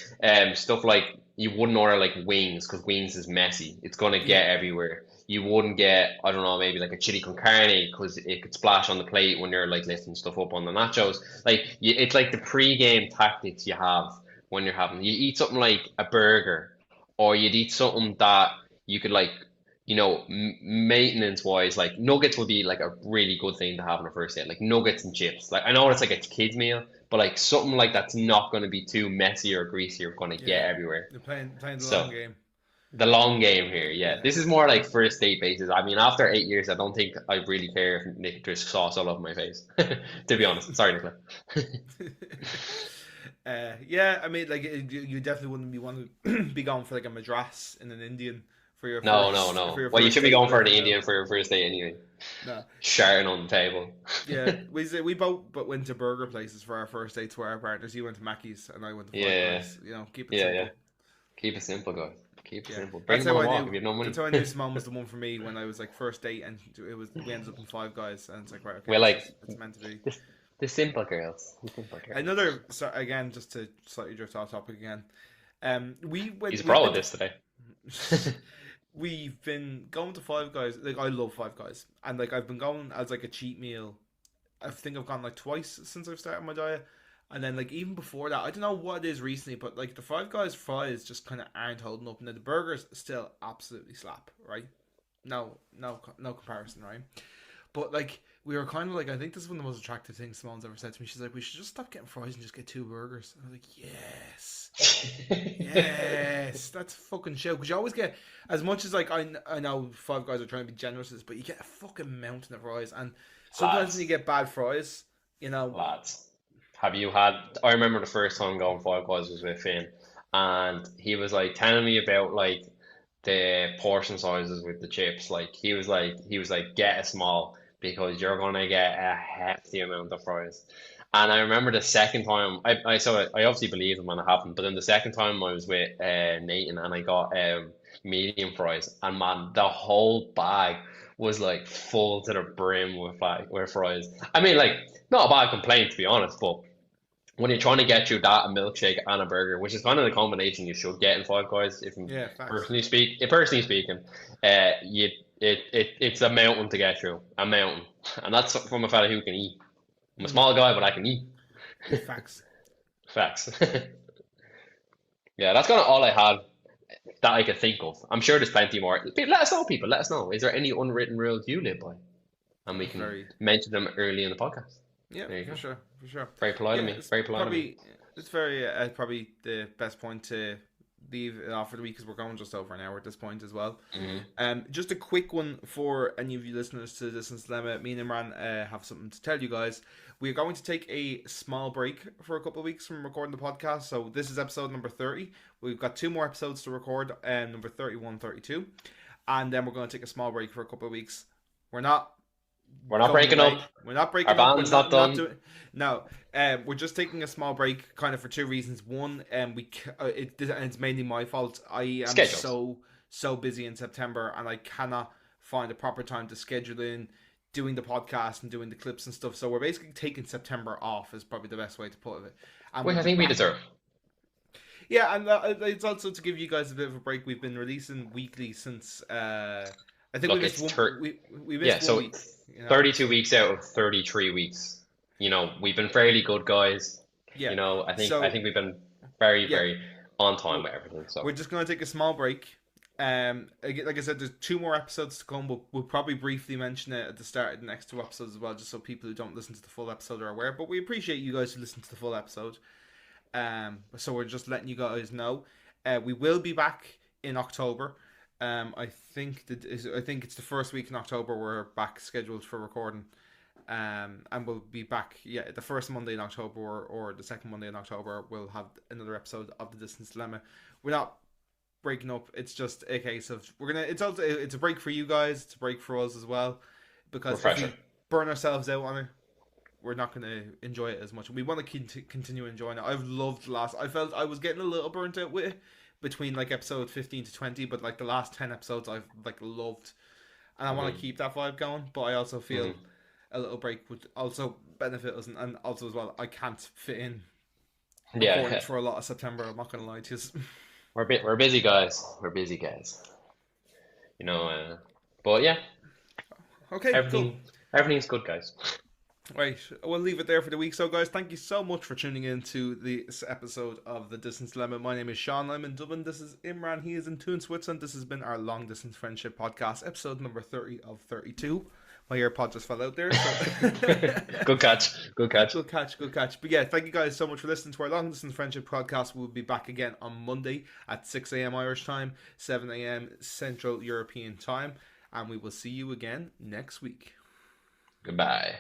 Speaker 2: stuff like you wouldn't order like wings because wings is messy. It's gonna
Speaker 1: yeah,
Speaker 2: get everywhere. You wouldn't get, I don't know, maybe like a chili con carne because it could splash on the plate when you're like lifting stuff up on the nachos. Like it's like the pre-game tactics you have when you're having. You eat something like a burger, or you'd eat something that you could like, maintenance wise, like nuggets would be like a really good thing to have on a first date. Like nuggets and chips. Like I know it's like a kid's meal, but like something like that's not going to be too messy or greasy or going to
Speaker 1: yeah,
Speaker 2: get everywhere.
Speaker 1: they're playing the long
Speaker 2: So.
Speaker 1: game.
Speaker 2: The long game here, yeah.
Speaker 1: Yeah.
Speaker 2: This is more like first date basis. I mean, after 8 years, I don't think I really care if Nick just sauce all over my face. To be honest, sorry, Nicola.
Speaker 1: Yeah, I mean, like you definitely wouldn't be want to be going for like a madras in an Indian
Speaker 2: No, no,
Speaker 1: for
Speaker 2: no.
Speaker 1: your
Speaker 2: Well, you
Speaker 1: first
Speaker 2: should be
Speaker 1: date.
Speaker 2: going for
Speaker 1: Like,
Speaker 2: an Indian for your first date anyway.
Speaker 1: no,
Speaker 2: Shouting on the table.
Speaker 1: yeah, we both but went to burger places for our first dates for our partners. You went to Mackey's and I went to Five
Speaker 2: Yeah,
Speaker 1: Guys. Keep it
Speaker 2: yeah, yeah.
Speaker 1: simple.
Speaker 2: Keep it simple, guys. Keep it
Speaker 1: Yeah,
Speaker 2: simple. Bring
Speaker 1: that's
Speaker 2: them on
Speaker 1: how
Speaker 2: a
Speaker 1: I
Speaker 2: walk
Speaker 1: knew.
Speaker 2: if you have no
Speaker 1: That's
Speaker 2: money.
Speaker 1: how I knew Simone was the one for me when I was like first date, and we ended up in Five Guys, and it's like, right, okay,
Speaker 2: We're
Speaker 1: this
Speaker 2: like
Speaker 1: is it's meant to be.
Speaker 2: the simple girls. The simple girls.
Speaker 1: Another, so again, just to slightly drift off topic again.
Speaker 2: He's a
Speaker 1: We've
Speaker 2: pro
Speaker 1: been
Speaker 2: at this today.
Speaker 1: to, we've been going to Five Guys. Like, I love Five Guys, and like I've been going as like a cheat meal. I think I've gone like twice since I've started my diet, and then like even before that, I don't know what it is recently, but like the Five Guys fries just kind of aren't holding up. Now the burgers still absolutely slap, right? No comparison, right? But like we were kind of like, I think this is one of the most attractive things Simone's ever said to me. She's like, we should just stop getting fries and just get two burgers. And I was like, yes, yes, that's fucking show. Because you always get as much as like I know Five Guys are trying to be generous, but you get a fucking mountain of fries, and sometimes when you
Speaker 2: Lads,
Speaker 1: get bad fries,
Speaker 2: lads. Have you had? I remember the first time going Five Guys was with Finn, and he was like telling me about like the portion sizes with the chips. Like he was like get a small because you're gonna get a hefty amount of fries. And I remember the second time I obviously believed him when it happened, but then the second time I was with Nathan and I got medium fries, and man, the whole bag was like full to the brim with fries. I mean, like not a bad complaint to be honest, but when you're trying to get through that, a milkshake and a burger, which is kind of the combination you should get in Five Guys, if I'm
Speaker 1: yeah, facts.
Speaker 2: personally speaking, you it's a mountain to get through, a mountain, and that's from a fella who can eat. I'm a small guy, but I can eat.
Speaker 1: Facts.
Speaker 2: Facts. Yeah, that's kind of all I had that I could think of. I'm sure there's plenty more. Let us know, people. Let us know. Is there any unwritten rules you live by? And we can
Speaker 1: Very.
Speaker 2: mention them early in the podcast.
Speaker 1: Yeah,
Speaker 2: There you
Speaker 1: for
Speaker 2: go.
Speaker 1: sure, for sure.
Speaker 2: Very polite
Speaker 1: Yeah,
Speaker 2: of me.
Speaker 1: it's
Speaker 2: Very polite of me.
Speaker 1: probably it's very probably the best point to leave it off for the week because we're going just over an hour at this point as well.
Speaker 2: Hmm.
Speaker 1: Just a quick one for any of you listeners to Distance Dilemma. Me and Imran have something to tell you guys. We're going to take a small break for a couple of weeks from recording the podcast. So this is episode number 30. We've got 2 more episodes to record, number 31, 32. And then we're going to take a small break for a couple of weeks. We're not
Speaker 2: We're not
Speaker 1: going
Speaker 2: breaking
Speaker 1: away.
Speaker 2: up.
Speaker 1: We're not breaking
Speaker 2: Our
Speaker 1: up.
Speaker 2: band's
Speaker 1: We're
Speaker 2: not done.
Speaker 1: doing. No, we're just taking a small break, kind of for 2 reasons. One, it's mainly my fault. I am
Speaker 2: Schedules.
Speaker 1: so busy in September, and I cannot find a proper time to schedule in doing the podcast and doing the clips and stuff. So we're basically taking September off. Is probably the best way to put it. And
Speaker 2: Which
Speaker 1: we'll
Speaker 2: I
Speaker 1: be
Speaker 2: think we
Speaker 1: back.
Speaker 2: deserve.
Speaker 1: Yeah, and it's also to give you guys a bit of a break. We've been releasing weekly since. I think we
Speaker 2: Look,
Speaker 1: missed
Speaker 2: it's
Speaker 1: one. We
Speaker 2: yeah,
Speaker 1: missed one
Speaker 2: so
Speaker 1: week. You know.
Speaker 2: 32 weeks out of 33 weeks. We've been fairly good guys.
Speaker 1: Yeah.
Speaker 2: I
Speaker 1: So
Speaker 2: think we've been very,
Speaker 1: yeah,
Speaker 2: very on time
Speaker 1: we're,
Speaker 2: with everything.
Speaker 1: we're
Speaker 2: So
Speaker 1: just gonna take a small break. Like I said, there's 2 more episodes to come. We'll probably briefly mention it at the start of the next 2 episodes as well, just so people who don't listen to the full episode are aware. But we appreciate you guys who listen to the full episode. So we're just letting you guys know. We will be back in October. I think it's the first week in October we're back scheduled for recording. And we'll be back. Yeah, the first Monday in October or the second Monday in October we'll have another episode of the Distance Dilemma. We're not breaking up. It's just a case of it's a break for you guys. It's a break for us as well, because if
Speaker 2: refresher.
Speaker 1: we burn ourselves out on it, we're not going to enjoy it as much. We want to continue enjoying it. I've loved I felt I was getting a little burnt out with it between like episode 15 to 20, but like the last 10 episodes I've like loved, and I want to
Speaker 2: Hmm.
Speaker 1: keep that vibe going. But I also feel
Speaker 2: Hmm.
Speaker 1: a little break would also benefit us, and also as well I can't fit in recording
Speaker 2: Yeah,
Speaker 1: for a lot of September. I'm not going to lie to you.
Speaker 2: we're busy guys. We're busy guys. But yeah,
Speaker 1: Okay, cool.
Speaker 2: everything's good, guys.
Speaker 1: Right, we'll leave it there for the week. So, guys, thank you so much for tuning in to this episode of The Distance Dilemma. My name is Sean. I'm in Dublin. This is Imran. He is in Toon, Switzerland. This has been our Long Distance Friendship Podcast, episode number 30 of 32. My AirPod just fell out there. So.
Speaker 2: Good catch. Good catch.
Speaker 1: Good catch, good catch. But yeah, thank you guys so much for listening to our Long Distance Friendship Podcast. We'll be back again on Monday at 6 a.m. Irish time, 7 a.m. Central European time. And we will see you again next week.
Speaker 2: Goodbye.